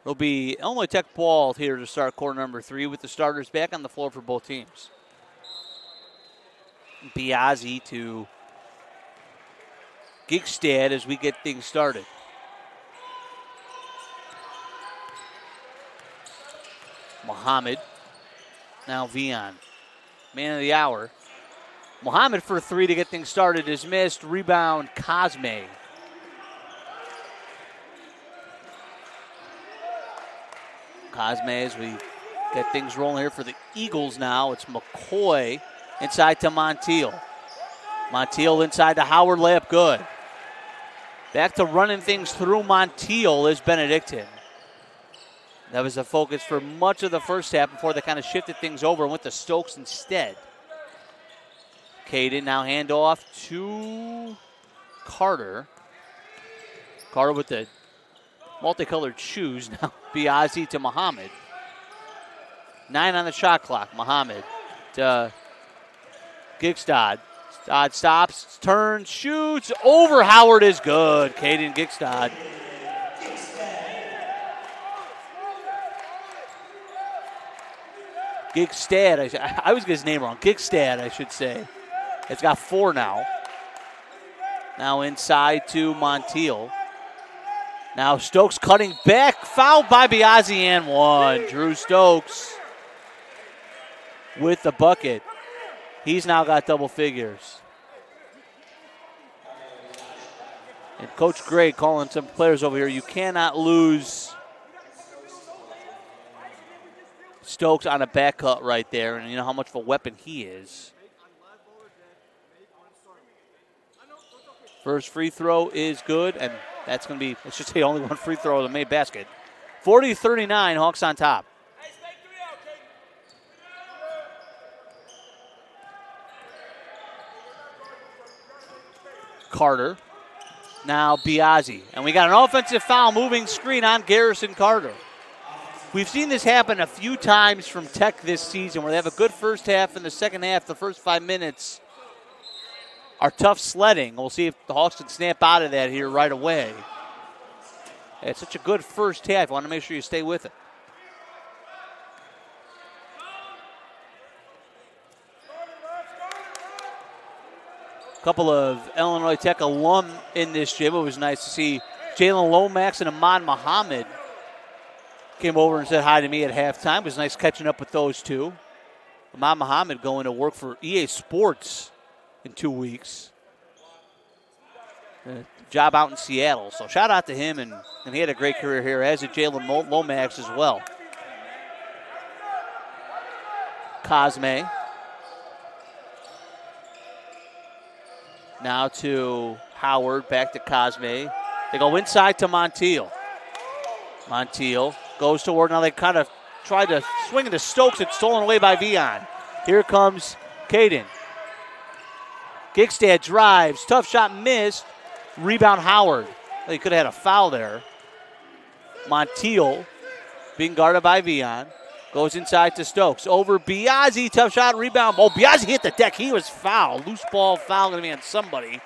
It'll be Illinois Tech ball here to start quarter number 3 with the starters back on the floor for both teams. Biazzi to Gigstad as we get things started. Muhammad, now Vion, man of the hour. Muhammad for 3 to get things started is missed. Rebound, Cosme. Cosme as we get things rolling here for the Eagles now. It's McCoy inside to Montiel. Montiel inside to Howard, layup good. Back to running things through Montiel is Benedictine. That was the focus for much of the first half before they kind of shifted things over and went to Stokes instead. Caden now hand off to Carter. Carter with the multicolored shoes. Now Biazzi to Muhammad. 9 on the shot clock. Muhammad to Gigstad. Stad stops, turns, shoots. Over Howard is good. Caden Gigstad. Gigstad. I always get his name wrong. Gigstad, I should say. It's got 4 now. Now inside to Montiel. Now Stokes cutting back. Fouled by Biazzi and 1. Drew Stokes with the bucket. He's now got double figures. And Coach Gray calling some players over here. You cannot lose Stokes on a back cut right there, and you know how much of a weapon he is. First free throw is good, and that's going to be, let's just say, only one free throw of the made basket. 40-39, Hawks on top. Carter. Now Biazzi. And we got an offensive foul, moving screen on Garrison Carter. We've seen this happen a few times from Tech this season where they have a good first half and the second half, the first 5 minutes, are tough sledding. We'll see if the Hawks can snap out of that here right away. It's such a good first half. I want to make sure you stay with it. A couple of Illinois Tech alum in this gym. It was nice to see Jalen Lomax and Ahmad Muhammad came over and said hi to me at halftime. It was nice catching up with those two. Ahmad Muhammad going to work for EA Sports in 2 weeks. Job out in Seattle. So shout out to him, and he had a great career here, as did Jalen Lomax as well. Cosme. Now to Howard, back to Cosme. They go inside to Montiel. Montiel goes to work. Now they kind of tried to swing into Stokes. It's stolen away by Vian. Here comes Caden. Gigstad drives. Tough shot missed. Rebound Howard. They could have had a foul there. Montiel being guarded by Vian. Goes inside to Stokes. Over Biazzi. Tough shot. Rebound. Oh, Biazzi hit the deck. He was fouled. Loose ball foul going to be on somebody.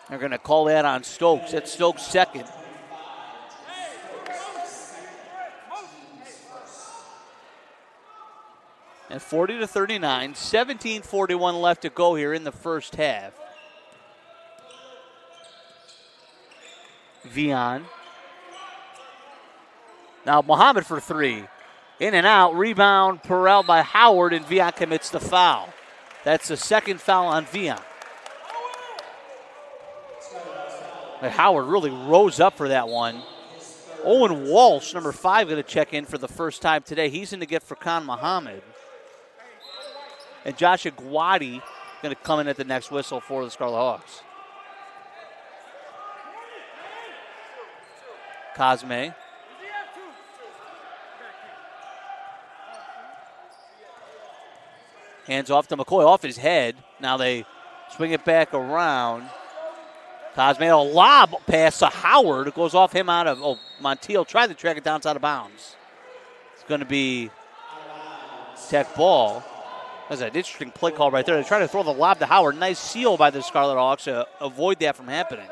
They're going to call that on Stokes. That's Stokes' second. And 40-39, 17:41 left to go here in the first half. Vian. Now Muhammad for three. In and out. Rebound. Perel by Howard, and Vian commits the foul. That's the second foul on Vian. Howard really rose up for that one. Owen Walsh, number 5, going to check in for the first time today. He's in to get Furkan Muhammad. And Josh Aguadi going to come in at the next whistle for the Scarlet Hawks. Cosme. Hands off to McCoy, off his head. Now they swing it back around. Cosme, a lob pass to Howard. It goes off him out of, Montiel tried to track it down outside of bounds. It's going to be Tech ball. That's an interesting play call right there. They're trying to throw the lob to Howard. Nice seal by the Scarlet Hawks to avoid that from happening.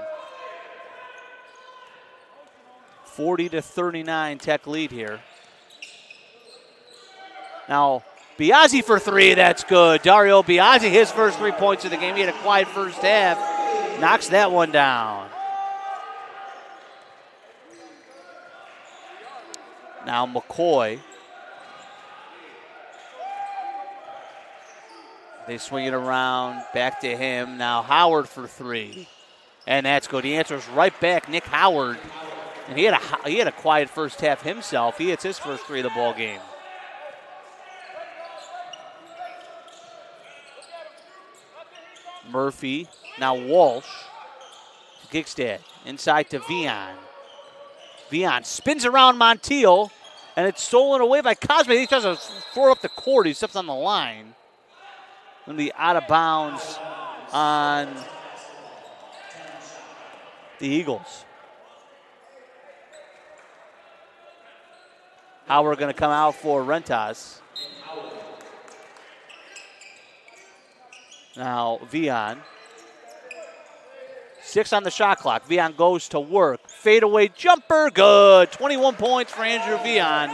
40-39 Tech lead here. Now, Biazzi for three, that's good. Dario Biazzi, his first 3 points of the game. He had a quiet first half. Knocks that one down. Now McCoy. They swing it around, back to him. Now Howard for three. And that's good. He answers right back, Nick Howard. And he had a quiet first half himself. He hits his first three of the ball game. Murphy. Now Walsh. Gigstad. Inside to Vian. Vian spins around Montiel. And it's stolen away by Cosme. He tries to throw up the court. He steps on the line. Going to be out of bounds on the Eagles. Howard going to come out for Rentas. Now Vian. 6 on the shot clock. Vian goes to work. Fadeaway jumper, good. 21 points for Andrew Vian.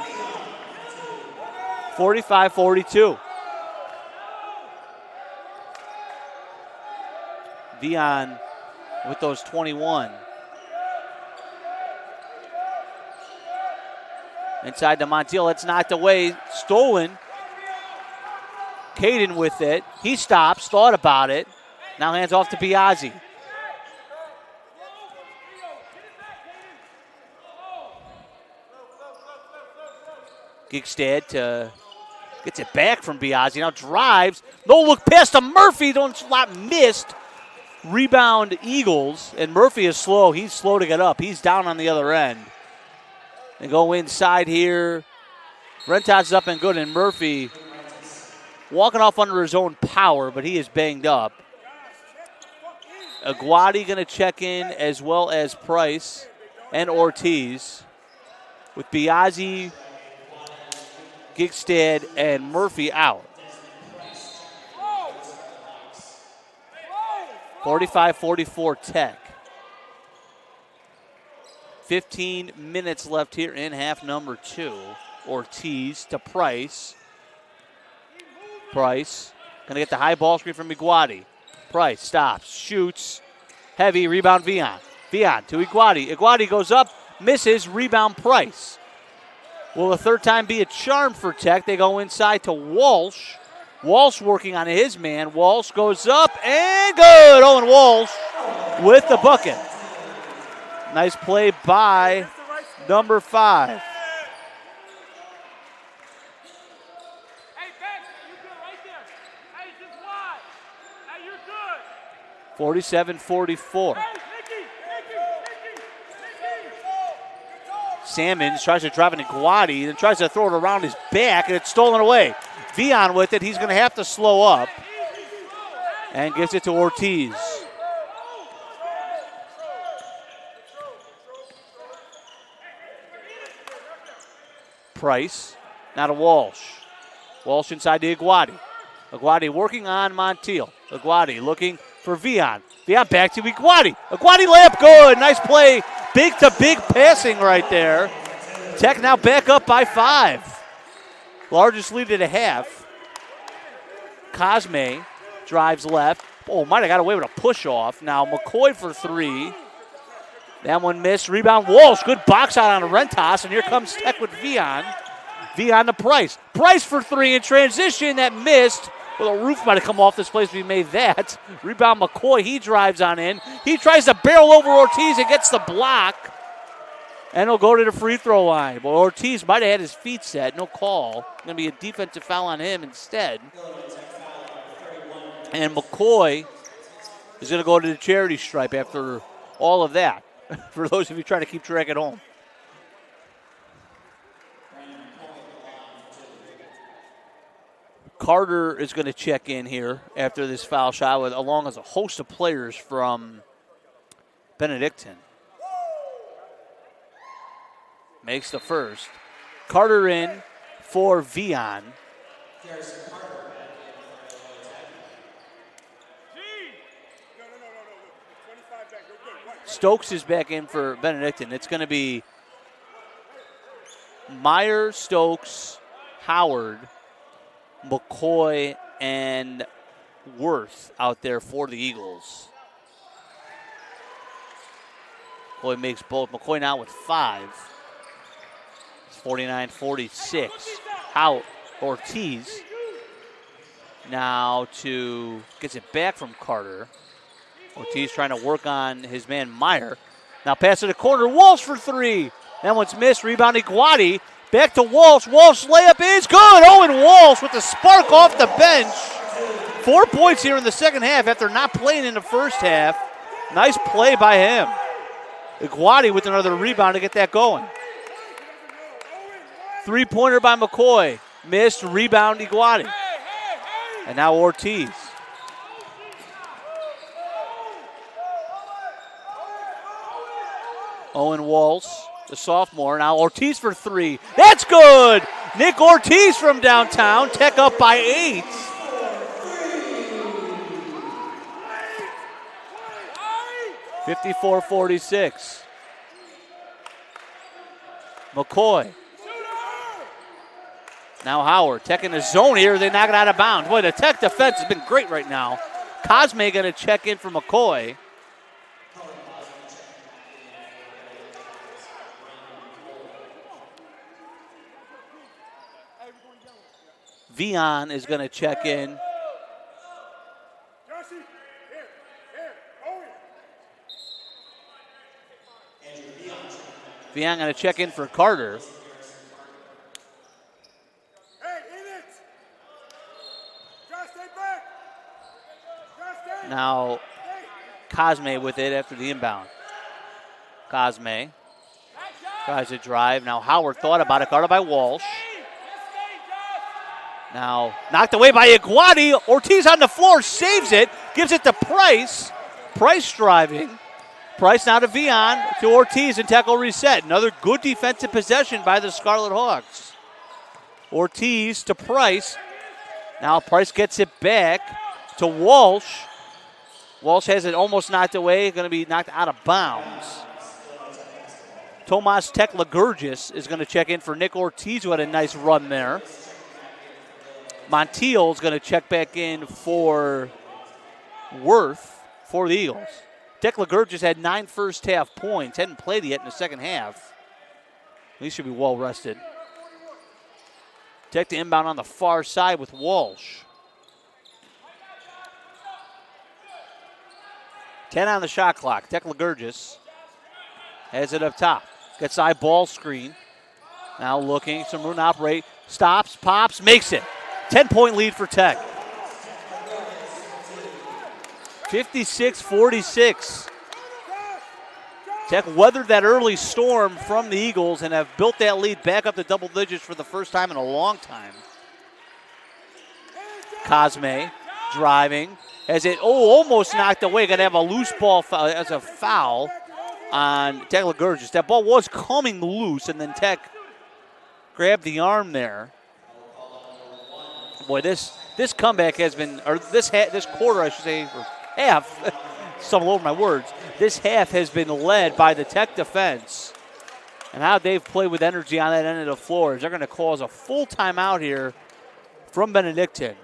45-42. Vian with those 21. Inside to Montiel, it's knocked away, stolen. Caden with it. He stops, thought about it. Now hands off to Biazzi. Gigstad gets it back from Biazzi. Now drives. No look pass to Murphy. Don't slot missed. Rebound Eagles. And Murphy is slow. He's slow to get up. He's down on the other end. They go inside here. Rentas is up and good. And Murphy walking off under his own power, but he is banged up. Aguadi going to check in as well as Price and Ortiz. With Biazzi, Gigstad, and Murphy out. 45-44 Tech. 15 minutes left here in half number 2. Ortiz to Price. Price going to get the high ball screen from Aguadi. Price stops, shoots. Heavy, rebound Vian. Vian to Aguadi. Aguadi goes up, misses, rebound Price. Will the third time be a charm for Tech? They go inside to Walsh. Walsh working on his man. Walsh goes up and good. Owen Walsh with the bucket. Nice play by number 5. 47-44. Sammons tries to drive into Guadi, then tries to throw it around his back, and it's stolen away. Vion with it. He's going to have to slow up and gives it to Ortiz. Price, now to Walsh. Walsh inside to Aguadi. Aguadi working on Montiel. Aguadi looking for Vion. Vion back to Aguadi. Aguadi layup good. Nice play. Big to big passing right there. Tech now back up by 5. Largest lead at a half. Cosme drives left. Oh, might have got away with a push off. Now McCoy for 3. That one missed. Rebound Walsh. Good box out on Rentas. And here comes Tech with Vion. Vion to Price. Price for 3 in transition. That missed. Well, the roof might have come off this place if he made that. Rebound McCoy. He drives on in. He tries to barrel over Ortiz and gets the block. And he'll go to the free throw line. Well, Ortiz might have had his feet set. No call. Going to be a defensive foul on him instead. And McCoy is going to go to the charity stripe after all of that. For those of you trying to keep track at home. Carter is going to check in here after this foul shot, along as a host of players from Benedictine. Makes the first. Carter in for Vion. Stokes is back in for Benedictine. It's going to be Meyer, Stokes, Howard, McCoy, and Worth out there for the Eagles. McCoy makes both. McCoy now with 5. It's 49-46. How Ortiz now gets it back from Carter. Ortiz trying to work on his man Meyer. Now pass to the corner. Walsh for 3. That one's missed. Rebounding Guadi. Back to Walsh. Walsh layup is good. Owen Walsh with the spark off the bench. 4 points here in the second half after not playing in the first half. Nice play by him. Guadi with another rebound to get that going. 3-pointer by McCoy. Missed. Rebound Guadi. And now Ortiz. Owen Walsh, the sophomore. Now Ortiz for 3. That's good. Nick Ortiz from downtown. Tech up by 8. (54-46). McCoy. Now Howard. Tech in the zone here. They knock it out of bounds. Boy, the Tech defense has been great right now. Cosme going to check in for McCoy. Vion is going to check in. Vion going to check in for Carter. Now Cosme with it after the inbound. Cosme tries to drive. Now Howard thought about it. Guarded by Walsh. Now knocked away by Aguadi. Ortiz on the floor, saves it, gives it to Price. Price driving. Price now to Vion, to Ortiz, and tackle reset. Another good defensive possession by the Scarlet Hawks. Ortiz to Price. Now Price gets it back to Walsh. Walsh has it almost knocked away, going to be knocked out of bounds. Tomas Teklagurgis is going to check in for Nick Ortiz, who had a nice run there. Montiel is going to check back in for Worth for the Eagles. Teklagurgis had 9 first-half points. Hadn't played yet in the second half. He should be well rested. Tech to inbound on the far side with Walsh. 10 on the shot clock. Teklagurgis has it up top. Gets side ball screen. Now looking, some room to operate. Stops, pops, makes it. 10-point lead for Tech. 56-46. Tech weathered that early storm from the Eagles and have built that lead back up to double digits for the first time in a long time. Cosme driving. As it almost knocked away. Going to have a loose ball foul, as a foul on Tech Ligurgis. That ball was coming loose, and then Tech grabbed the arm there. Boy, this comeback has been, or this quarter, I should say, or half, stumble over my words. This half has been led by the Tech defense, and how they've played with energy on that end of the floor. They're going to cause a full timeout here from Benedictine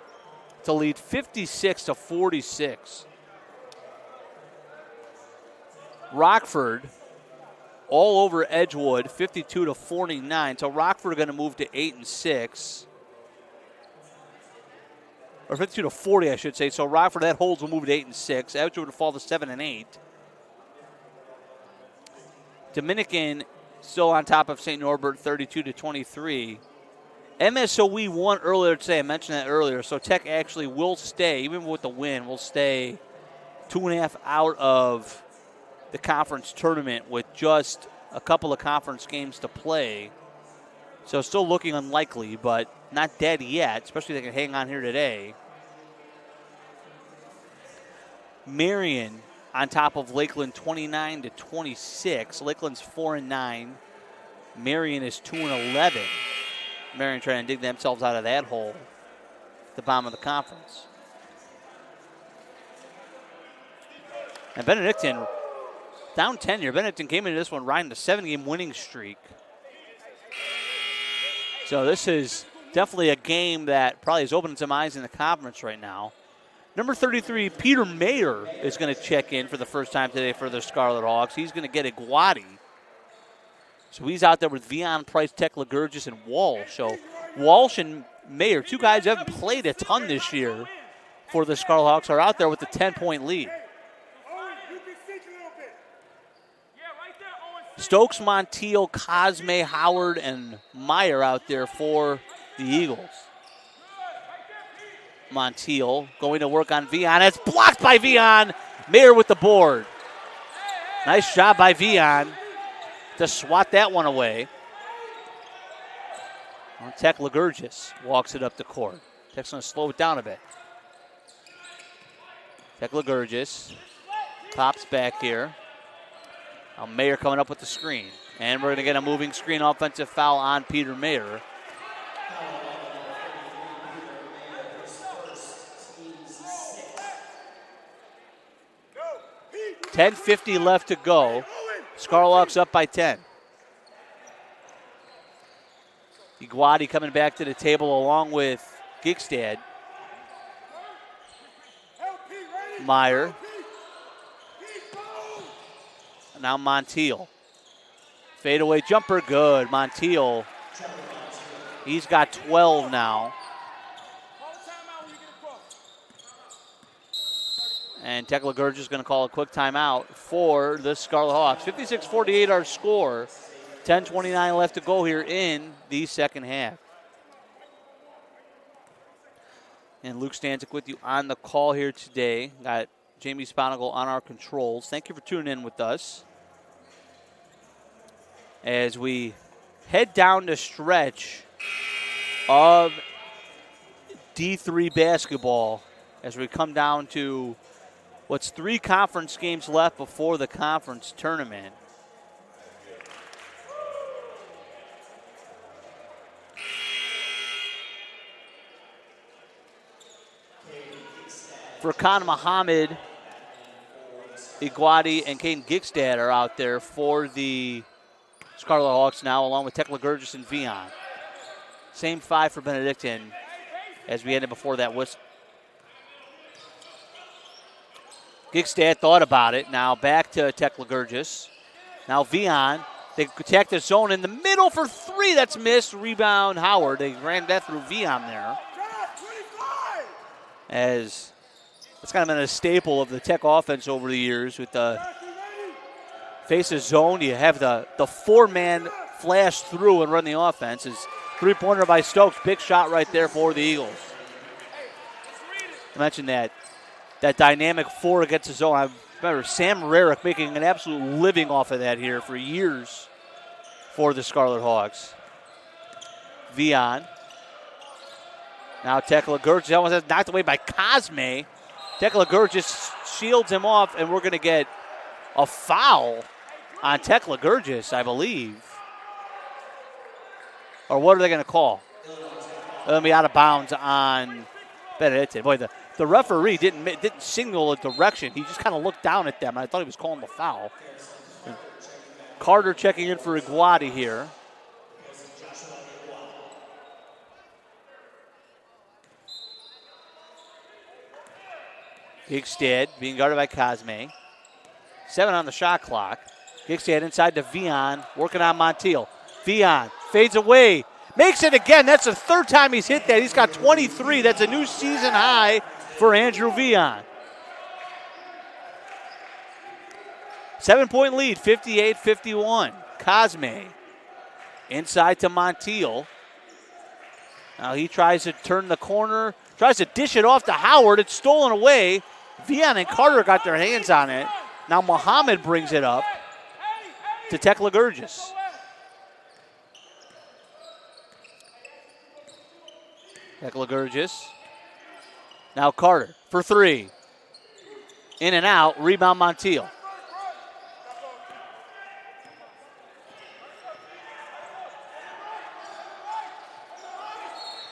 to lead 56-46. Rockford all over Edgewood, 52-49. So Rockford going to move to 8-6. Or 52-40, I should say. So Rockford, that holds, will move to 8-6. Edgewood will fall to 7-8. Dominican still on top of St. Norbert, 32-23. MSOE won earlier today. I mentioned that earlier. So Tech actually will stay, even with the win, will stay 2.5 out of the conference tournament with just a couple of conference games to play. So still looking unlikely, but not dead yet, especially if they can hang on here today. Marion on top of Lakeland, 29-26. Lakeland's 4-9. Marion is 2-11. Marion trying to dig themselves out of that hole at the bottom of the conference. And Benedictine down 10 here. Benedictine came into this one riding the 7-game winning streak. So this is definitely a game that probably is opening some eyes in the conference right now. Number 33, Peter Mayer, is going to check in for the first time today for the Scarlet Hawks. He's going to get Iguati. So he's out there with Vion, Price, Tech, Ligurgis, and Walsh. So Walsh and Mayer, two guys who haven't played a ton this year for the Scarlet Hawks, are out there with a 10-point lead. Stokes, Montiel, Cosme, Howard, and Meyer out there for the Eagles. Montiel going to work on Vion. It's blocked by Vion. Mayer with the board. Nice job by Vion to swat that one away. Well, Tech Ligurgis walks it up the court. Tech's going to slow it down a bit. Tech Ligurgis pops back here. Now Mayer coming up with the screen. And we're going to get a moving screen offensive foul on Peter Mayer. $10:50 left to go. Scarlocks up by 10. Iguati coming back to the table along with Gigstad. Meyer. Now Montiel. Fadeaway jumper, good. Montiel, he's got 12 now. And Tech Ligurgis is going to call a quick timeout for the Scarlet Hawks. 56-48 our score. 10:29 left to go here in the second half. And Luke Stanczyk with you on the call here today. Got Jamie Sponigal on our controls. Thank you for tuning in with us as we head down the stretch of D3 basketball as we come down to what's 3 conference games left before the conference tournament. Furkan Muhammad, Iguati, and Caden Gigstad are out there for the Scarlet Hawks now, along with Tech Ligurgis and Vion. Same 5 for Benedictine as we ended before that whistle. Gigstad thought about it. Now back to Tech Ligurgis. Now Vion. They attack the zone in the middle for 3. That's missed. Rebound Howard. They ran that through Vion there. As it's kind of been a staple of the Tech offense over the years with the face of zone. You have the 4-man flash through and run the offense. Is 3-pointer by Stokes. Big shot right there for the Eagles. I mentioned that that dynamic 4 against his own. I remember Sam Rarick making an absolute living off of that here for years for the Scarlet Hawks. Vian. Now Tekla Gurgis almost knocked away by Cosme. Tekla Gurgis shields him off, and we're going to get a foul on Tekla Gurgis, I believe. Or what are they going to call? They'll be out of bounds on Benedictine. Boy, the referee didn't signal a direction. He just kind of looked down at them. I thought he was calling the foul. Carter checking in for Iguati here. Gigstad being guarded by Cosme. 7 on the shot clock. Gigstad inside to Vian, working on Montiel. Vian fades away, makes it again. That's the 3rd time he's hit that. He's got 23. That's a new season high for Andrew Vian. 7-point lead, 58-51. Cosme inside to Montiel. Now he tries to turn the corner, tries to dish it off to Howard. It's stolen away. Vian and Carter got their hands on it. Now Muhammad brings it up to Tekla Gurgis. Tekla Gurgis. Now Carter for 3. In and out, rebound Montiel.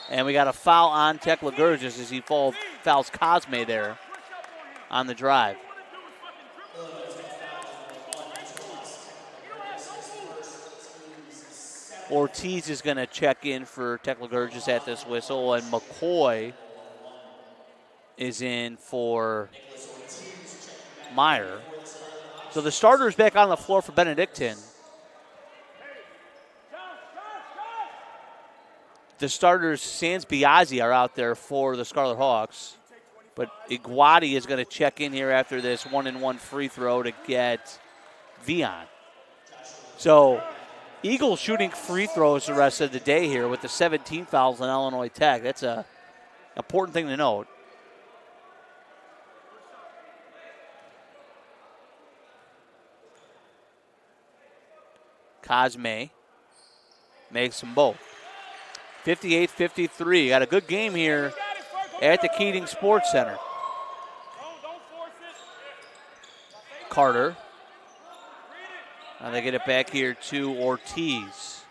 And we got a foul on Tekla Gurgis as he fouls Cosme there on the drive. Ortiz is going to check in for Tekla Gurgis at this whistle, and McCoy is in for Meyer. So the starter's back on the floor for Benedictine. The starters, Sans Biazzi, are out there for the Scarlet Hawks. But Iguati is going to check in here after this 1-and-1 free throw to get Vian. So Eagles shooting free throws the rest of the day here with the 17 fouls on Illinois Tech. That's an important thing to note. Cosme makes them both. 58-53. Got a good game here at the Keating Sports Center. Carter. Now they get it back here to Ortiz.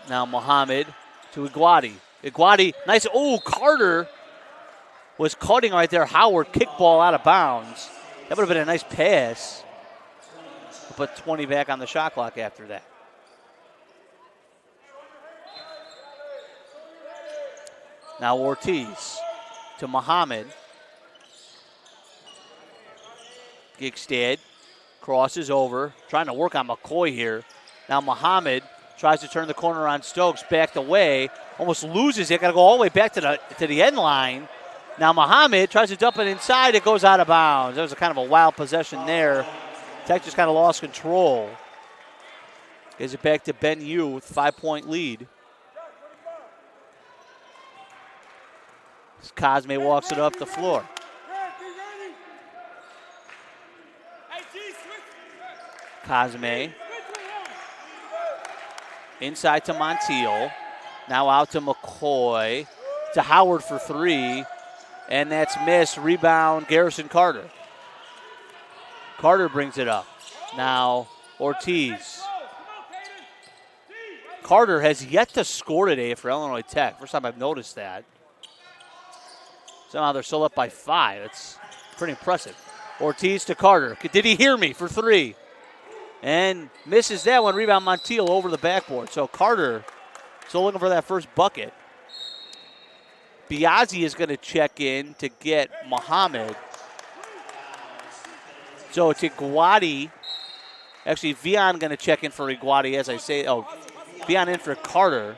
Now Muhammad to Iguati. Iguati, nice. Oh, Carter was cutting right there. Howard kickball out of bounds. That would have been a nice pass. Put 20 back on the shot clock after that. Now Ortiz to Muhammad. Gigstad crosses over, trying to work on McCoy here. Now Muhammad tries to turn the corner on Stokes, backed away, almost loses it. Got to go all the way back to the end line. Now Muhammad tries to dump it inside. It goes out of bounds. That was a kind of a wild possession there. Tech just kind of lost control. Gives it back to Ben Yu with 5-point lead. As Cosme walks it up the floor. Cosme. Inside to Montiel. Now out to McCoy. To Howard for 3. And that's missed. Rebound, Garrison Carter. Carter brings it up. Now Ortiz. Carter has yet to score today for Illinois Tech. First time I've noticed that. Somehow they're still up by 5. It's pretty impressive. Ortiz to Carter. Did he hear me for 3? And misses that one. Rebound Montiel over the backboard. So Carter still looking for that first bucket. Biazzi is going to check in to get Muhammad. So it's Iguati. Actually, Vian going to check in for Iguati as I say. Oh, Vian in for Carter.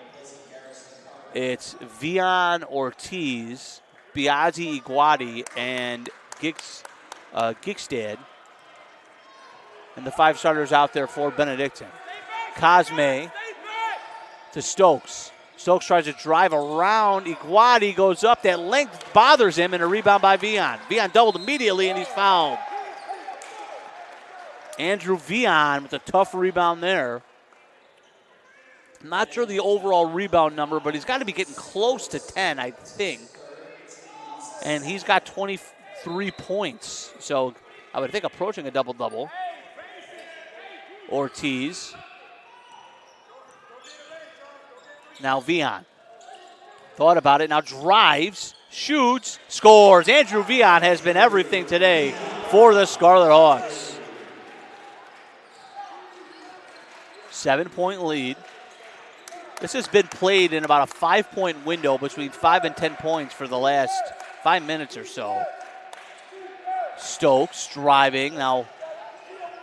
It's Vian, Ortiz, Biazzi, Iguati, and Gigstad. And the 5 starters out there for Benedictine. Cosme to Stokes. Stokes tries to drive around. Iguati goes up. That length bothers him, and a rebound by Vian. Vian doubled immediately, and he's fouled. Andrew Vian with a tough rebound there. I'm not sure the overall rebound number, but he's got to be getting close to 10, I think. And he's got 23 points. So I would think approaching a double-double. Ortiz. Now Vian. Thought about it, now drives, shoots, scores. Andrew Vian has been everything today for the Scarlet Hawks. 7-point lead. This has been played in about a 5-point window between 5 and 10 points for the last 5 minutes or so. Stokes driving. Now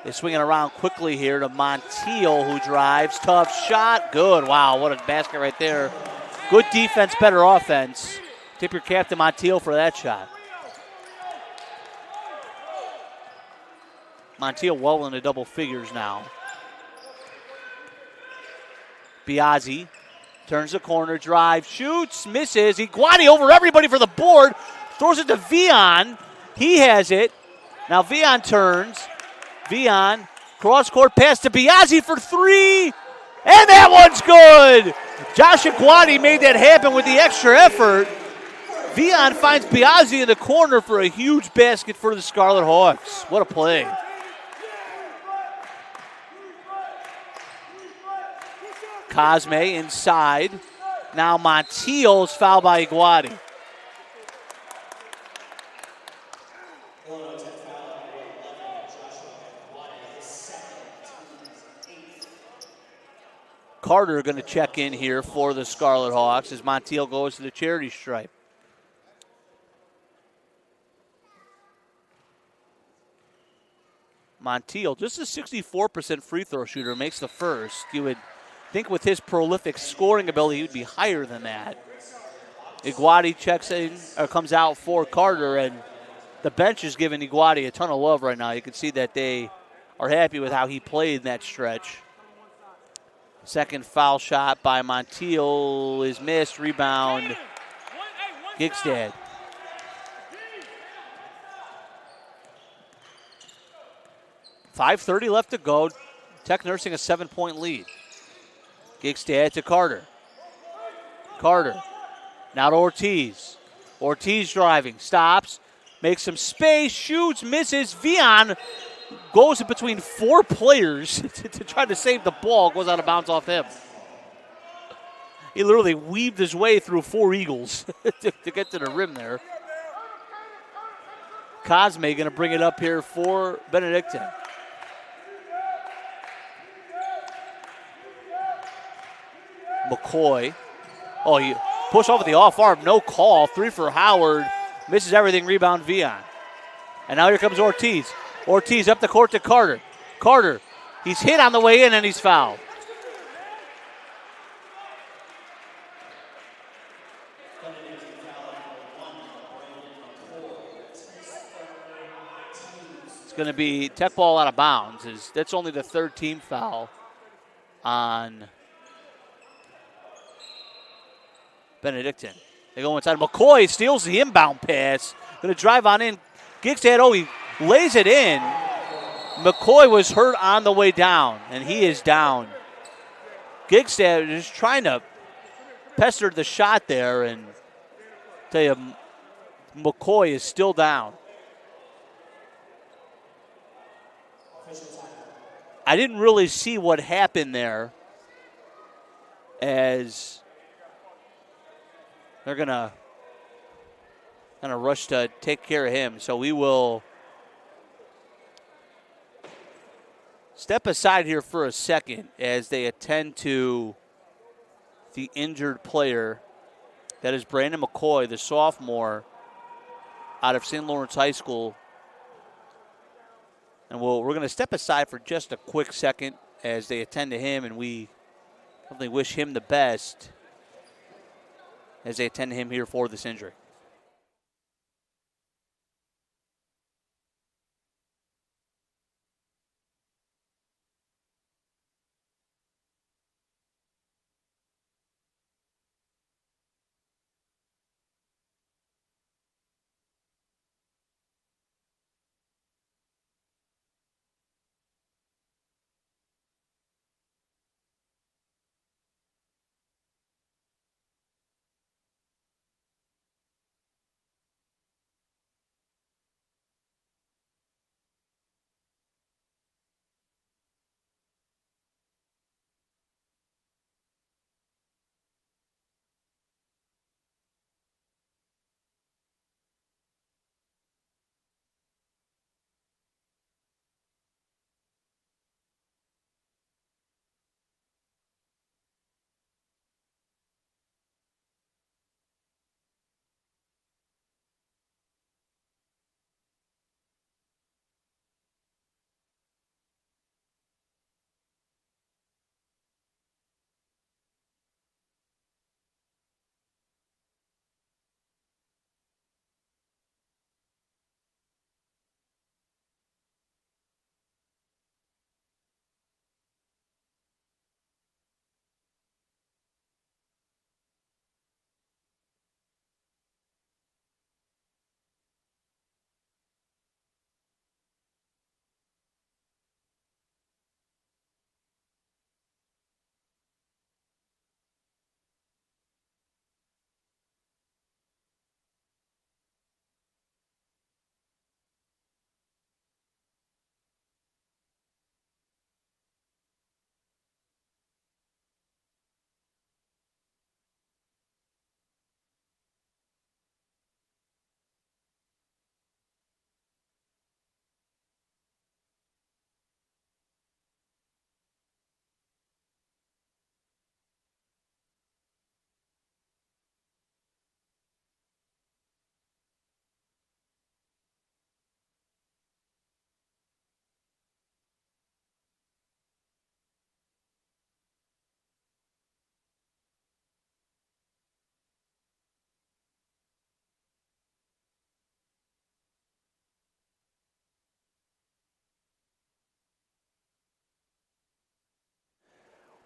they're swinging around quickly here to Montiel, who drives. Tough shot. Good. Wow, what a basket right there. Good defense, better offense. Tip your cap to Montiel for that shot. Montiel well into double figures now. Biazzi turns the corner, drives, shoots, misses. Iguati over everybody for the board. Throws it to Vian. He has it. Now Vian turns. Vian, cross-court pass to Biazzi for three. And that one's good. Josh Iguati made that happen with the extra effort. Vian finds Biazzi in the corner for a huge basket for the Scarlet Hawks. What a play. Cosme inside. Now Montiel's fouled by Iguati. Carter going to check in here for the Scarlet Hawks as Montiel goes to the charity stripe. Montiel, just a 64% free throw shooter, makes the first. You would think with his prolific scoring ability, he would be higher than that. Iguati checks in, or comes out for Carter, and the bench is giving Iguati a ton of love right now. You can see that they are happy with how he played in that stretch. Second foul shot by Montiel is missed. Rebound, Gigstad. .530 left to go. Tech nursing a 7-point lead. Gigstad to Carter. Carter. Now to Ortiz. Ortiz driving. Stops. Makes some space. Shoots. Misses. Vian goes in between four players to try to save the ball. Goes out of bounds off him. He literally weaved his way through four Eagles to get to the rim there. Cosme going to bring it up here for Benedictine. McCoy. Oh, he pushed off with the off arm. No call. Three for Howard. Misses everything. Rebound Vian. And now here comes Ortiz. Ortiz up the court to Carter. Carter. He's hit on the way in and he's fouled. It's going to be tech ball out of bounds. That's only the third team foul on Benedictine. They go inside. McCoy steals the inbound pass. Going to drive on in. Gigstad, he lays it in. McCoy was hurt on the way down, and he is down. Gigstad is trying to pester the shot there, and tell you, McCoy is still down. I didn't really see what happened there, as they're going to rush to take care of him. So we will step aside here for a second as they attend to the injured player. That is Brandon McCoy, the sophomore out of St. Lawrence High School. And we're going to step aside for just a quick second as they attend to him, and we definitely wish him the best as they attend to him here for this injury.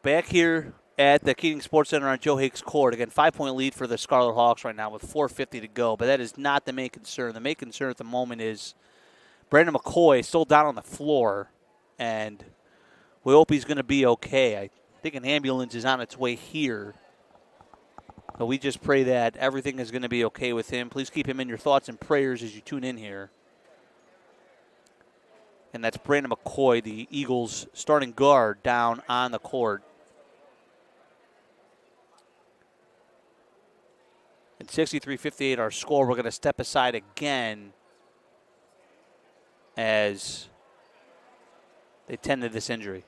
Back here at the Keating Sports Center on Joe Higgs Court. Again, 5-point lead for the Scarlet Hawks right now with 4:50 to go. But that is not the main concern. The main concern at the moment is Brandon McCoy still down on the floor, and we hope he's going to be okay. I think an ambulance is on its way here. But we just pray that everything is going to be okay with him. Please keep him in your thoughts and prayers as you tune in here. And that's Brandon McCoy, the Eagles' starting guard, down on the court. And 63-58 our score. We're going to step aside again as they tend to this injury.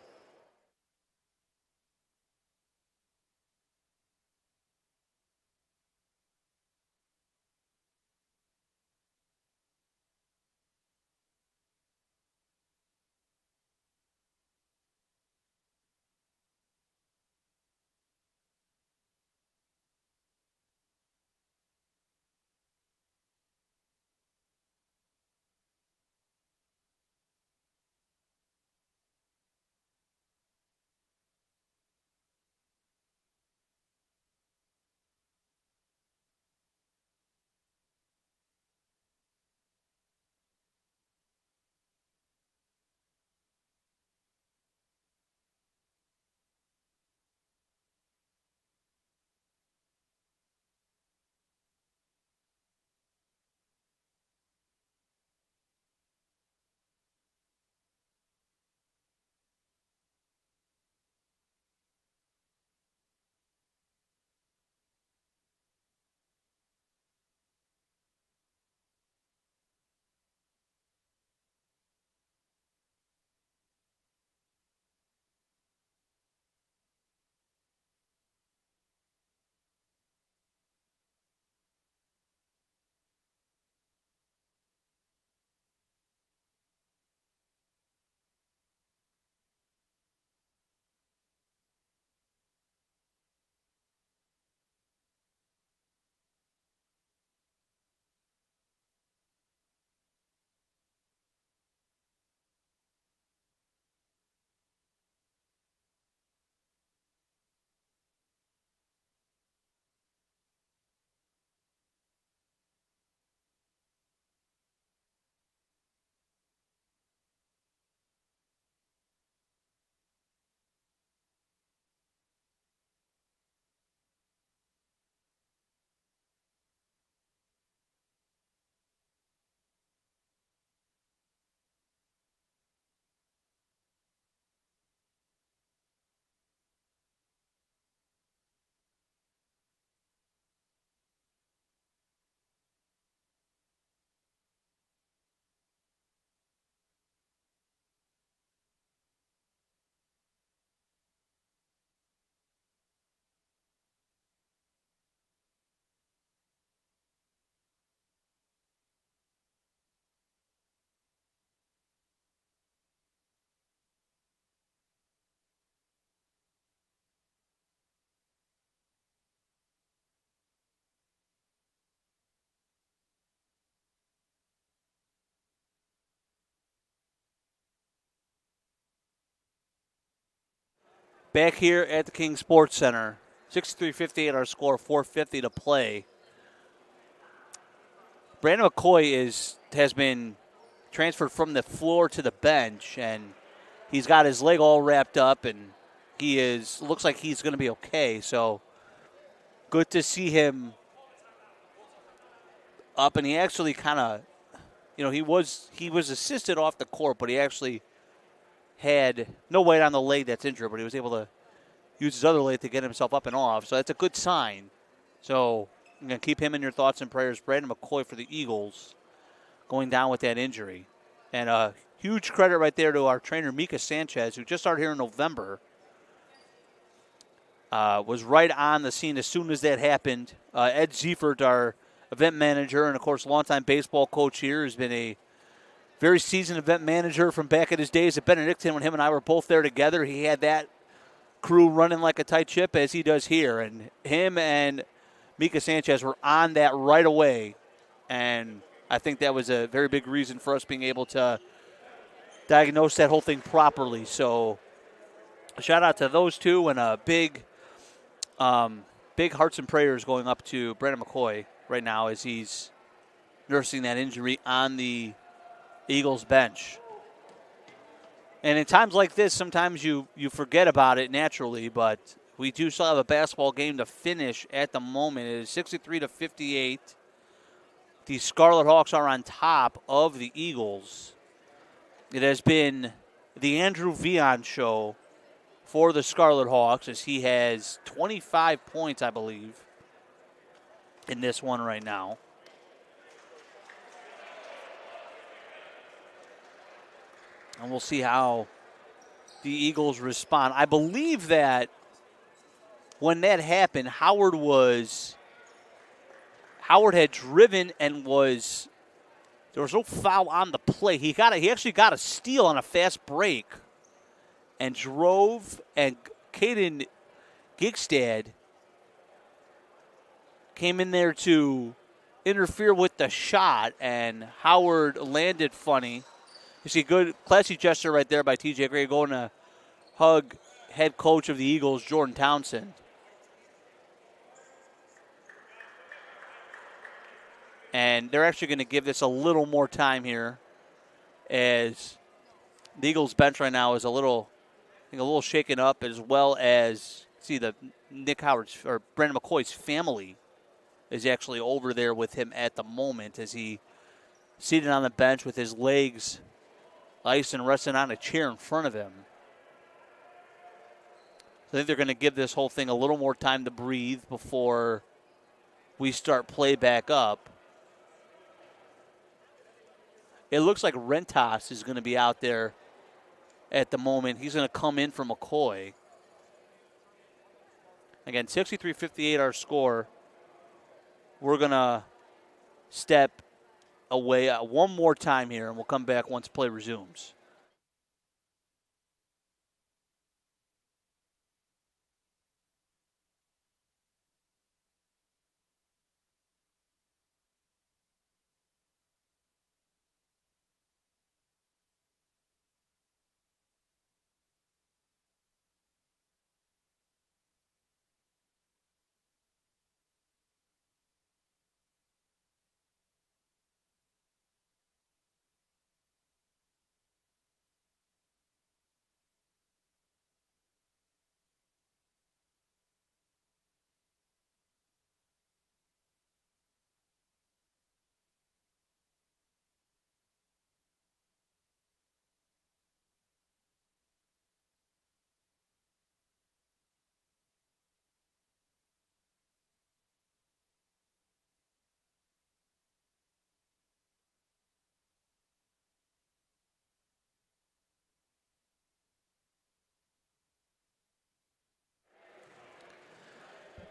Back here at the King Sports Center, 63-58 our score, 4:50 to play. Brandon McCoy has been transferred from the floor to the bench, and he's got his leg all wrapped up, and looks like he's going to be okay. So good to see him up, and he actually kind of, he was assisted off the court, but he actually had no weight on the leg that's injured, but he was able to use his other leg to get himself up and off. So that's a good sign. So I'm going to keep him in your thoughts and prayers. Brandon McCoy for the Eagles going down with that injury. And a huge credit right there to our trainer, Mika Sanchez, who just started here in November. Was right on the scene as soon as that happened. Ed Ziefert, our event manager and, of course, longtime baseball coach here, has been a very seasoned event manager from back in his days at Benedictine when him and I were both there together. He had that crew running like a tight ship as he does here. And him and Mika Sanchez were on that right away. And I think that was a very big reason for us being able to diagnose that whole thing properly. So a shout out to those two, and a big hearts and prayers going up to Brandon McCoy right now as he's nursing that injury on the Eagles bench. And in times like this, sometimes you forget about it naturally, but we do still have a basketball game to finish at the moment. It is 63-58. The Scarlet Hawks are on top of the Eagles. It has been the Andrew Vion show for the Scarlet Hawks as he has 25 points, I believe, in this one right now. And we'll see how the Eagles respond. I believe that when that happened, Howard had driven and there was no foul on the play. He actually got a steal on a fast break and drove, and Caden Gigstad came in there to interfere with the shot, and Howard landed funny. You see, good, classy gesture right there by TJ Gray going to hug head coach of the Eagles, Jordan Townsend. And they're actually going to give this a little more time here as the Eagles bench right now is a little shaken up, as well as, see, the Nick Howard's or Brandon McCoy's family is actually over there with him at the moment as he seated on the bench with his legs iced and resting on a chair in front of him. So I think they're going to give this whole thing a little more time to breathe before we start play back up. It looks like Rentas is going to be out there at the moment. He's going to come in for McCoy. Again, 63-58 our score. We're going to step away one more time here, and we'll come back once play resumes.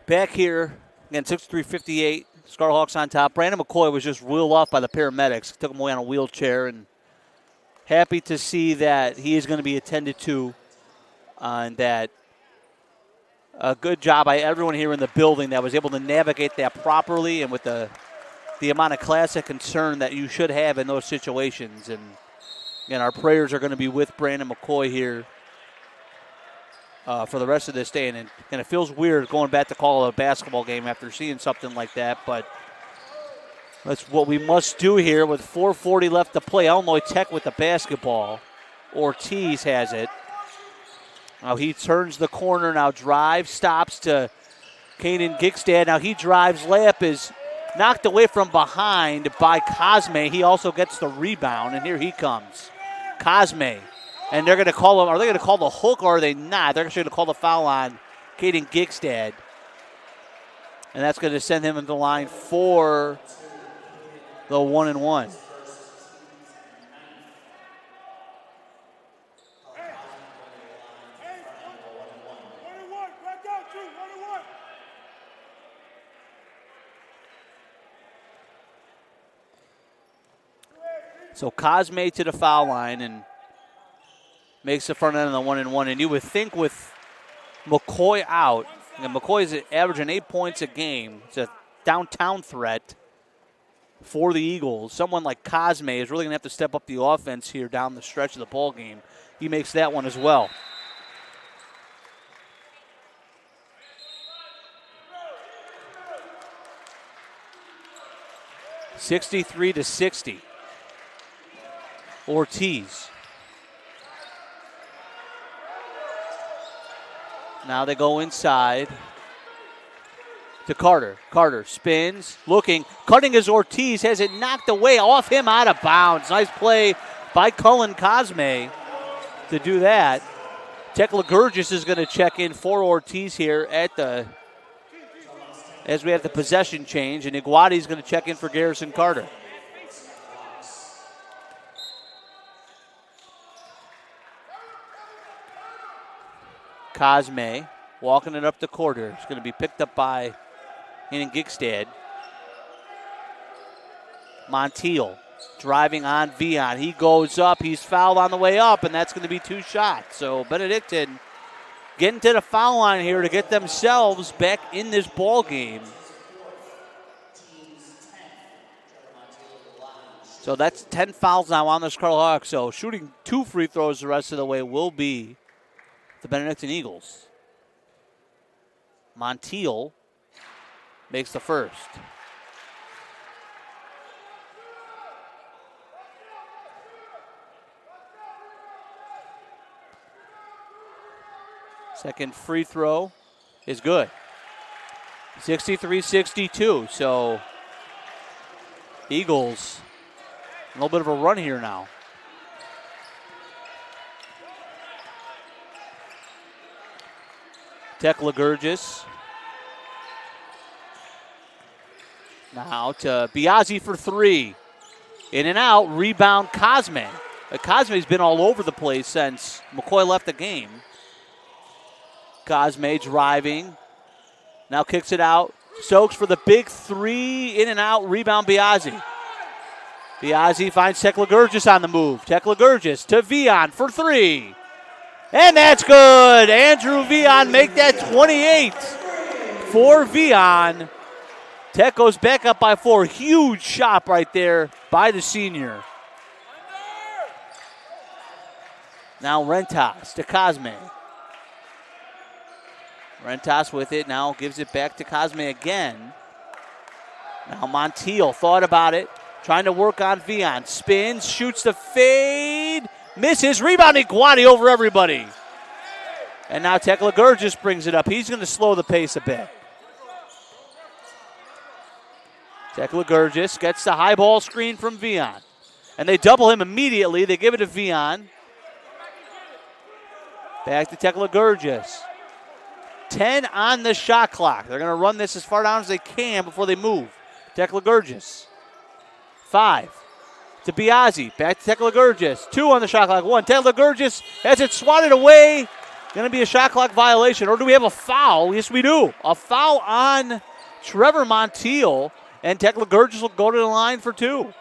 Back here, again, 63-58. Scarhawks on top. Brandon McCoy was just wheeled off by the paramedics. Took him away on a wheelchair, and happy to see that he is going to be attended to, and that a good job by everyone here in the building that was able to navigate that properly and with the amount of class and concern that you should have in those situations. And again, our prayers are going to be with Brandon McCoy here for the rest of this day. And it feels weird going back to call a basketball game after seeing something like that, but that's what we must do here with 4:40 left to play. Illinois Tech with the basketball. Ortiz has it. Now he turns the corner, now drives, stops to Caden Gigstad. Now he drives, layup is knocked away from behind by Cosme. He also gets the rebound, and here he comes. Cosme. And they're going to call him. Are they going to call the hook or are they not? They're actually going to call the foul on Caden Gigstad. And that's going to send him into the line for the 1-and-1. So Cosme to the foul line and makes the front end of the 1-and-1. And you would think with McCoy out, and McCoy's averaging 8 points a game. It's a downtown threat for the Eagles. Someone like Cosme is really going to have to step up the offense here down the stretch of the ball game. He makes that one as well. 63-60. Ortiz. Now they go inside to Carter. Carter spins, looking, cutting as Ortiz has it knocked away off him out of bounds. Nice play by Cullen Cosme to do that. Tekla Gurgis is going to check in for Ortiz here as we have the possession change, and Iguati is going to check in for Garrison Carter. Cosme walking it up the court here. It's going to be picked up by Hayden Gigstad. Montiel driving on Vion. He goes up. He's fouled on the way up, and that's going to be 2 shots. So Benedictine getting to the foul line here to get themselves back in this ball game. So that's 10 fouls now on the Scarlet Hawks. So shooting 2 free throws the rest of the way will be the Benedictine Eagles. Montiel makes the first. Second free throw is good. 63-62. So Eagles, a little bit of a run here now. Tekla Gurgis. Now to Biazzi for 3. In and out, rebound Cosme. Cosme's been all over the place since McCoy left the game. Cosme driving. Now kicks it out. Stokes for the big 3. In and out, rebound Biazzi. Biazzi finds Tekla Gurgis on the move. Tekla Gurgis to Vion for 3. And that's good. Andrew Vion make that 28 for Vion. Tech goes back up by 4. Huge shot right there by the senior. Now Rentas to Cosme. Rentas with it now, gives it back to Cosme again. Now Montiel thought about it, trying to work on Vion. Spins, shoots the fade, misses, rebound Iguati over everybody. And now Tekla Gurgis brings it up. He's going to slow the pace a bit. Tekla Gurgis gets the high ball screen from Vion. And they double him immediately. They give it to Vion. Back to Tekla Gurgis. 10 on the shot clock. They're going to run this as far down as they can before they move. Tekla Gurgis. 5 to Biazzi. Back to Tekla Gurgis. 2 on the shot clock. 1. Tekla Gurgis has it swatted away. Going to be a shot clock violation. Or do we have a foul? Yes, we do. A foul on Trevor Montiel. And Tekla Gurgis will go to the line for 2.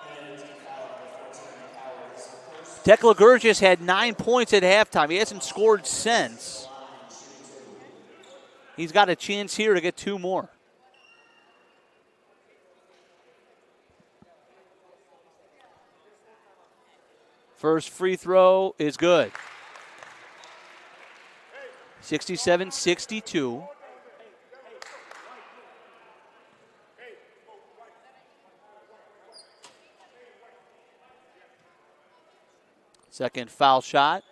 Tekla Gurgis had 9 points at halftime. He hasn't scored since. He's got a chance here to get 2 more. First free throw is good. 67-62. Second foul shot.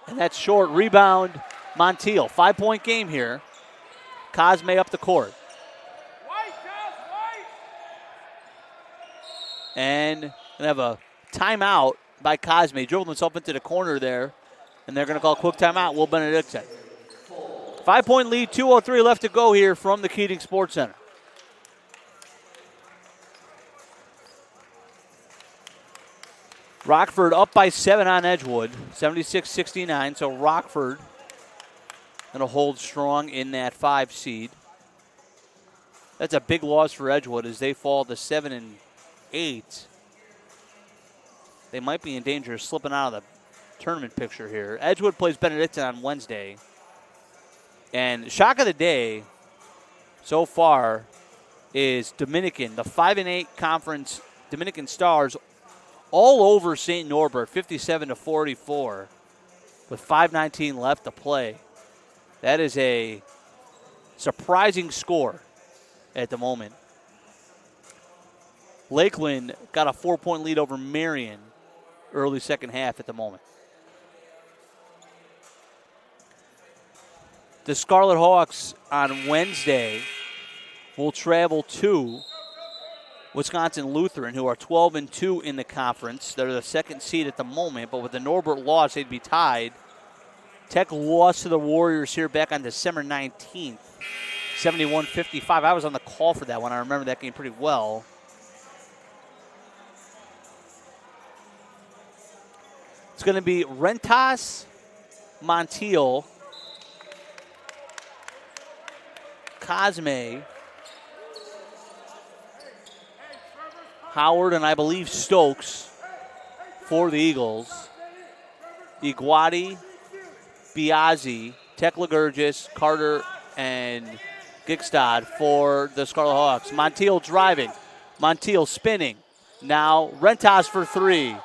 And that's short. Rebound, Montiel. 5-point game here. Cosme up the court. And going to have a timeout by Cosme. Dribbled himself into the corner there. And they're going to call a quick timeout. Will Benedictine. 5-point lead, 2:03 left to go here from the Keating Sports Center. Rockford up by 7 on Edgewood, 76-69. So Rockford going to hold strong in that 5 seed. That's a big loss for Edgewood as they fall to 7 and 8. They might be in danger of slipping out of the tournament picture here. Edgewood plays Benedictine on Wednesday. And shock of the day so far is Dominican, the 5-8 conference Dominican Stars, all over St. Norbert, 57-44, with 5:19 left to play. That is a surprising score at the moment. Lakeland got a 4-point lead over Marion early second half at the moment. The Scarlet Hawks on Wednesday will travel to Wisconsin Lutheran, who are 12-2 in the conference. They're the second seed at the moment, but with the Norbert loss, they'd be tied. Tech lost to the Warriors here back on December 19th, 71-55. I was on the call for that one. I remember that game pretty well. It's going to be Rentas, Montiel, Cosme, Howard, and I believe Stokes for the Eagles. Iguati, Biazzi, Tekla-Gurgis, Carter, and Gigstad for the Scarlet Hawks. Montiel driving. Montiel spinning. Now Rentas for three.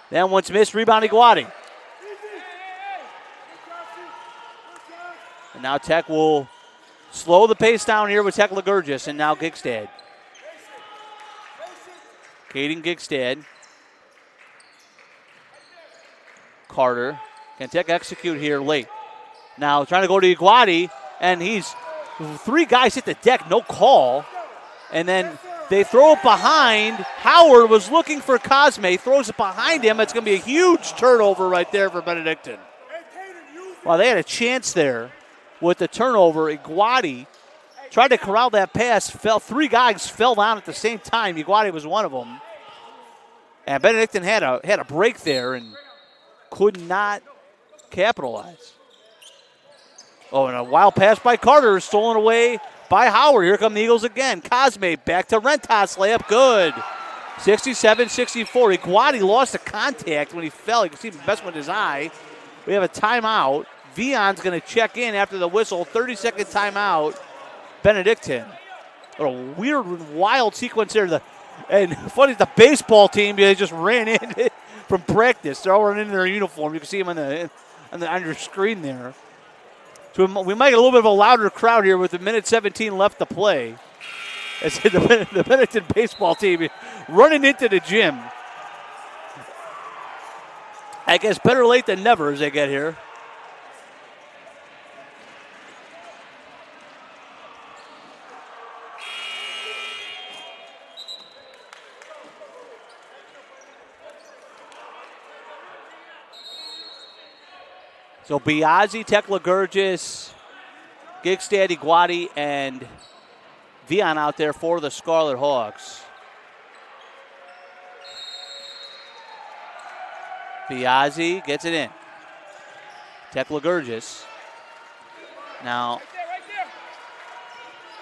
Then once missed, rebound Iguati. And now Tech will slow the pace down here with Tekla-Gurgis, and now Gigstad. Caden Gigstad. Carter. Can Tech execute here late? Now trying to go to Iguati, and three guys hit the deck, no call. And then they throw it behind. Howard was looking for Cosme, throws it behind him. It's going to be a huge turnover right there for Benedictine. Well, they had a chance there with the turnover. Iguati tried to corral that pass. Three guys fell down at the same time. Iguati was one of them. And Benedictine had a break there and could not capitalize. Oh, and a wild pass by Carter, stolen away by Howard. Here come the Eagles again. Cosme back to Rentas, layup good. 67-64. Iguati lost the contact when he fell. You can see him messing with his eye. We have a timeout. Vion's going to check in after the whistle. 30-second timeout. Benedictine. What a weird and wild sequence there. And funny, the baseball team, they just ran in from practice. They're all running in their uniform. You can see them on your screen there. So we might get a little bit of a louder crowd here with a minute 17 left to play. As the Benedictine baseball team running into the gym. I guess better late than never as they get here. So Biazzi, Tekla-Gurgis, Gigstad, Iguati, and Vion out there for the Scarlet Hawks. Biazzi gets it in. Tekla-Gurgis. Now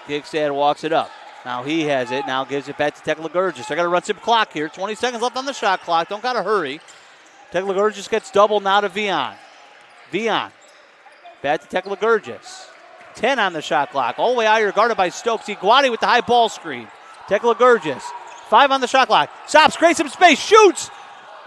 Gigstad walks it up. Now he has it. Now gives it back to Tekla-Gurgis. They're going to run some clock here. 20 seconds left on the shot clock. Don't got to hurry. Tekla-Gurgis gets double now to Vion. Vion, back to Tekla-Gurgis. 10 on the shot clock. All the way out here, guarded by Stokes. Iguati with the high ball screen. Tekla-Gurgis. 5 on the shot clock. Stops, creates some space, shoots,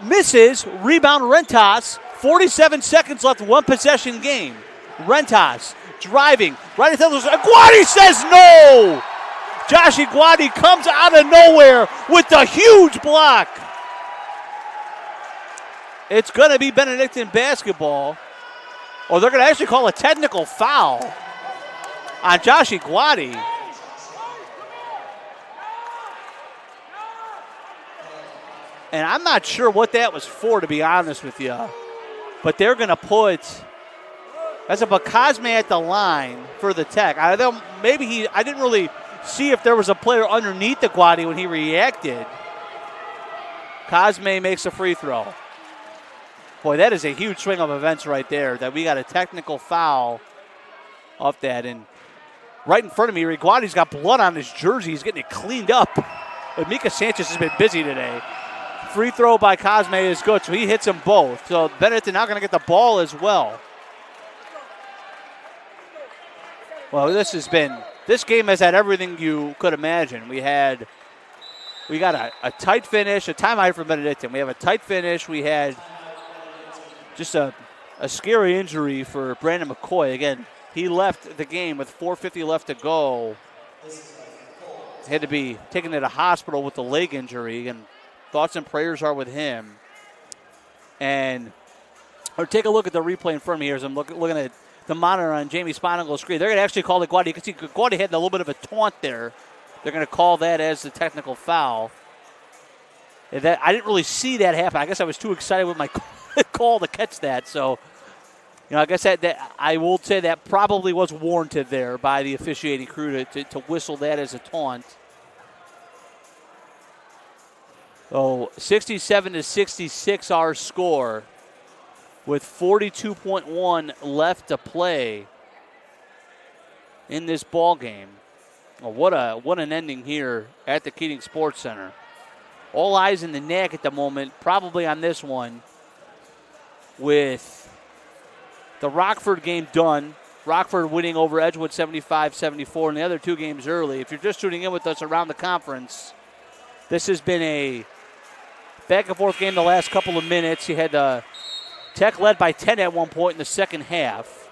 misses. Rebound Rentas. 47 seconds left, one possession game. Rentas driving. Right at the Iguati says no! Josh Iguati comes out of nowhere with the huge block. It's going to be Benedictine basketball. Or they're going to actually call a technical foul on Josh Iguati. And I'm not sure what that was for, to be honest with you. But they're going to put, that's a Cosme at the line for the Tech. I didn't really see if there was a player underneath Iguati when he reacted. Cosme makes a free throw. Boy, that is a huge swing of events right there, that we got a technical foul off that. And right in front of me, Iguati's got blood on his jersey. He's getting it cleaned up. But Mika Sanchez has been busy today. Free throw by Cosme is good, so he hits them both. So Benedictine now going to get the ball as well. Well, this game has had everything you could imagine. We got a tight finish, a timeout for Benedictine. We have a tight finish. We had just a scary injury for Brandon McCoy. Again, he left the game with 4:50 left to go. had to be taken to the hospital with a leg injury, and thoughts and prayers are with him. And or take a look at the replay in front of me here as I'm looking at the monitor on Jamie Sponigal's screen. They're going to actually call the Guadi. You can see Guadi had a little bit of a taunt there. They're going to call that as the technical foul. And that, I didn't really see that happen. I guess I was too excited with my call to catch that. So, I guess that I will say that probably was warranted there by the officiating crew to whistle that as a taunt. So 67-66 our score with 42.1 left to play in this ball game. Well, what an ending here at the Keating Sports Center. All eyes in the neck at the moment, probably on this one, with the Rockford game done. Rockford winning over Edgewood 75-74 in the other two games early. If you're just tuning in with us around the conference, this has been a back-and-forth game the last couple of minutes. You had Tech led by 10 at one point in the second half.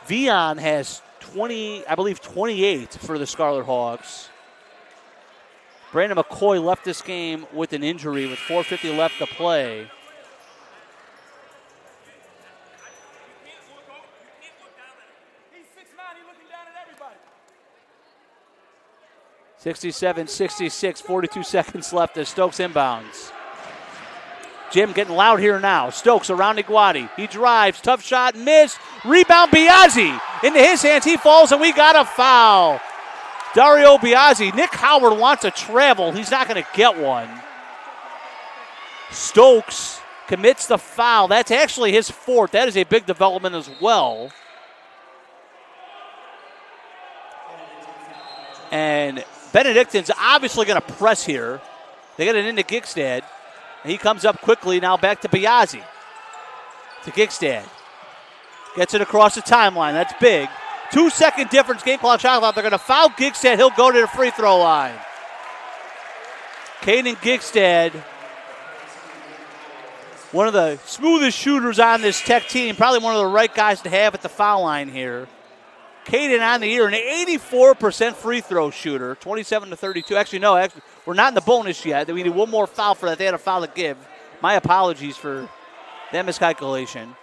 Vion has 28 for the Scarlet Hawks. Brandon McCoy left this game with an injury with 4:50 left to play. He's 6'9", he's looking down at everybody. 67-66, 42 seconds left as Stokes inbounds. Jim getting loud here now. Stokes around Iguati. He drives. Tough shot. Miss. Rebound. Biazzi into his hands. He falls, and we got a foul. Dario Biazzi. Nick Howard wants to travel. He's not going to get one. Stokes commits the foul. That's actually his fourth. That is a big development as well. And Benedictine's obviously going to press here. They get it into Gigstad. He comes up quickly now back to Biazzi. To Gigstad. Gets it across the timeline. That's big. 2-second difference. Game clock shot clock. They're going to foul Gigstad. He'll go to the free throw line. Caden Gigstad, one of the smoothest shooters on this Tech team. Probably one of the right guys to have at the foul line here. Caden on the year, an 84% free throw shooter, 27-32. Actually, no, we're not in the bonus yet. We need one more foul for that. They had a foul to give. My apologies for that miscalculation.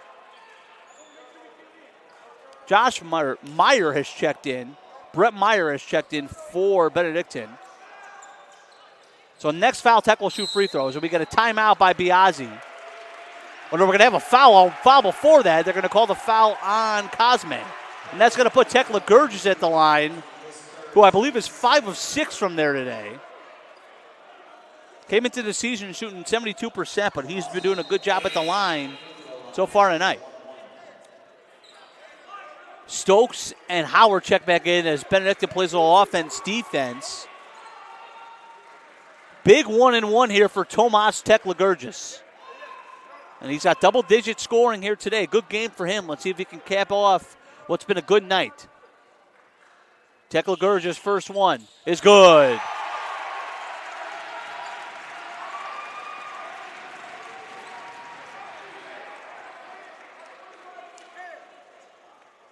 Josh Meyer has checked in. Brett Meyer has checked in for Benedictine. So next foul, Tech will shoot free throws. And we get a timeout by Biazzi. Well, we're going to have a foul before that. They're going to call the foul on Cosme. And that's going to put Tech Ligurgis at the line, who I believe is 5 of 6 from there today. Came into the season shooting 72%, but he's been doing a good job at the line so far tonight. Stokes and Howard check back in as Benedictine plays a little offense-defense. Big 1-and-1 here for Tomas Tech Ligurgis. And he's got double-digit scoring here today. Good game for him. Let's see if he can cap off what's been a good night. Tech Ligurgis' first one is good.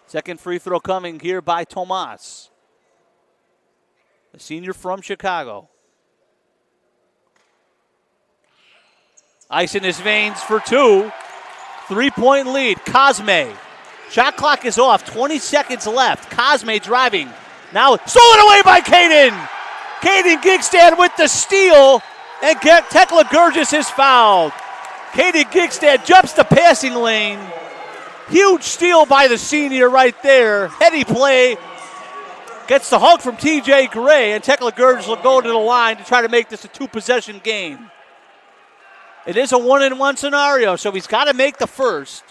Second free throw coming here by Tomas, a senior from Chicago. Ice in his veins for 2. 3-point lead. Cosme. Shot clock is off. 20 seconds left. Cosme driving. Now stolen away by Caden. Caden Gigstad with the steal. And Tech Ligurgis is fouled. Caden Gigstad jumps the passing lane. Huge steal by the senior right there. Heady play. Gets the hug from TJ Gray. And Tech Ligurgis will go to the line to try to make this a 2-possession game. It is a 1-and-1 scenario, so he's got to make the first.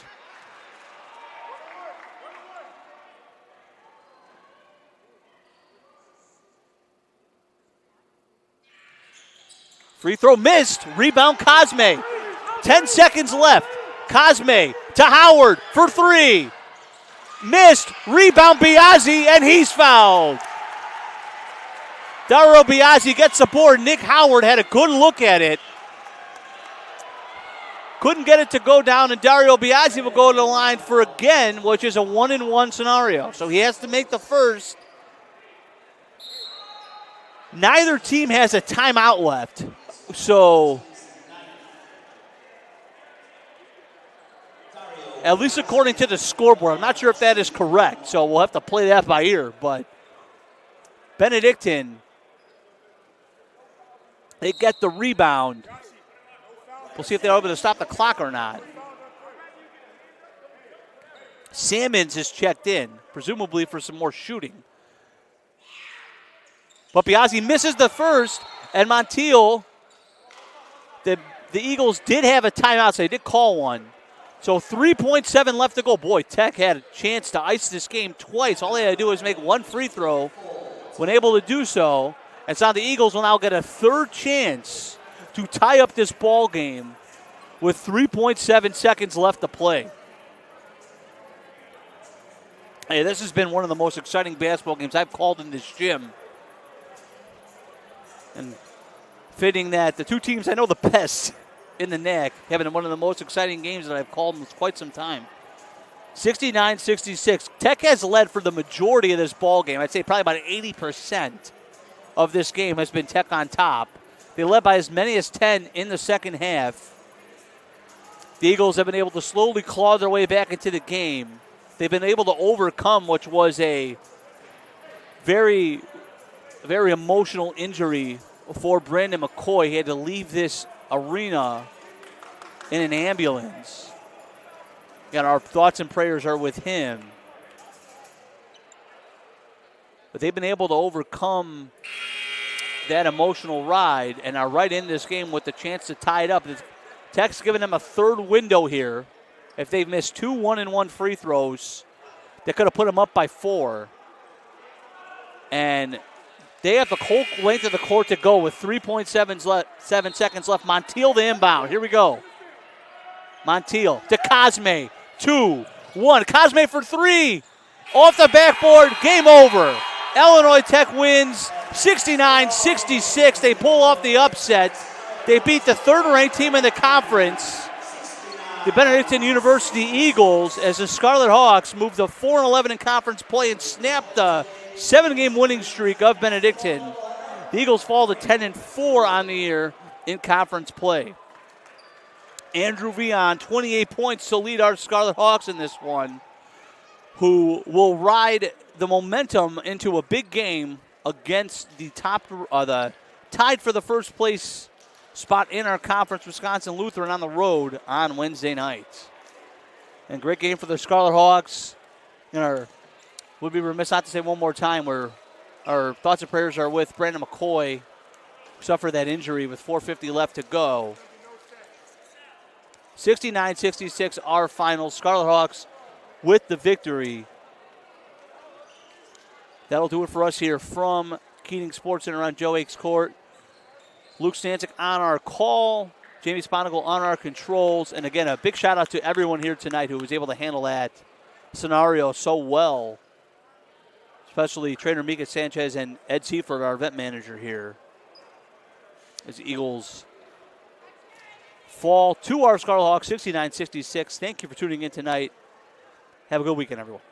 Free throw missed. Rebound Cosme. 10 seconds left. Cosme to Howard for 3. Missed. Rebound Biazzi, and he's fouled. Dario Biazzi gets the board. Nick Howard had a good look at it. Couldn't get it to go down, and Dario Biazzi will go to the line for again, which is a 1-and-1 scenario. So he has to make the first. Neither team has a timeout left. So, at least according to the scoreboard, I'm not sure if that is correct. So we'll have to play that by ear. But Benedictine, they get the rebound. We'll see if they're able to stop the clock or not. Sammons is checked in, presumably for some more shooting. But Biazzi misses the first, and Montiel, the Eagles did have a timeout, so they did call one. So 3.7 left to go. Boy, Tech had a chance to ice this game twice. All they had to do was make one free throw. When able to do so, and so now the Eagles will now get a third chance to tie up this ball game with 3.7 seconds left to play. Hey, this has been one of the most exciting basketball games I've called in this gym. And fitting that the two teams I know the best in the NAC having one of the most exciting games that I've called in quite some time. 69-66. Tech has led for the majority of this ball game. I'd say probably about 80% of this game has been Tech on top. They led by as many as 10 in the second half. The Eagles have been able to slowly claw their way back into the game. They've been able to overcome, which was a very, very emotional injury for Brandon McCoy. He had to leave this arena in an ambulance. And our thoughts and prayers are with him. But they've been able to overcome that emotional ride and are right in this game with the chance to tie it up. Tech's giving them a third window here. If they've missed 2 1-and-1 free throws, they could have put them up by 4. And they have the whole length of the court to go with 3.7 seconds left. Montiel the inbound. Here we go. Montiel to Cosme. 2, 1. Cosme for 3. Off the backboard. Game over. Illinois Tech wins 69-66. They pull off the upset. They beat the third-ranked team in the conference, the Benedictine University Eagles, as the Scarlet Hawks move to 4-11 in conference play and snap the 7-game winning streak of Benedictine. The Eagles fall to 10-4 on the year in conference play. Andrew Vion, 28 points to lead our Scarlet Hawks in this one, who will ride the momentum into a big game against the tied for the first place spot in our conference, Wisconsin Lutheran, on the road on Wednesday night. And great game for the Scarlet Hawks. Would be remiss not to say one more time where our thoughts and prayers are with Brandon McCoy, who suffered that injury with 4:50 left to go. 69-66 our final. Scarlet Hawks with the victory. That'll do it for us here from Keating Sports Center on Joe Akes Court. Luke Stancic on our call, Jamie Sponigal on our controls, and again, a big shout out to everyone here tonight who was able to handle that scenario so well, especially trainer Mika Sanchez and Ed Seaford, our event manager here, as the Eagles fall to our Scarlet Hawks 69-66. Thank you for tuning in tonight. Have a good weekend, everyone.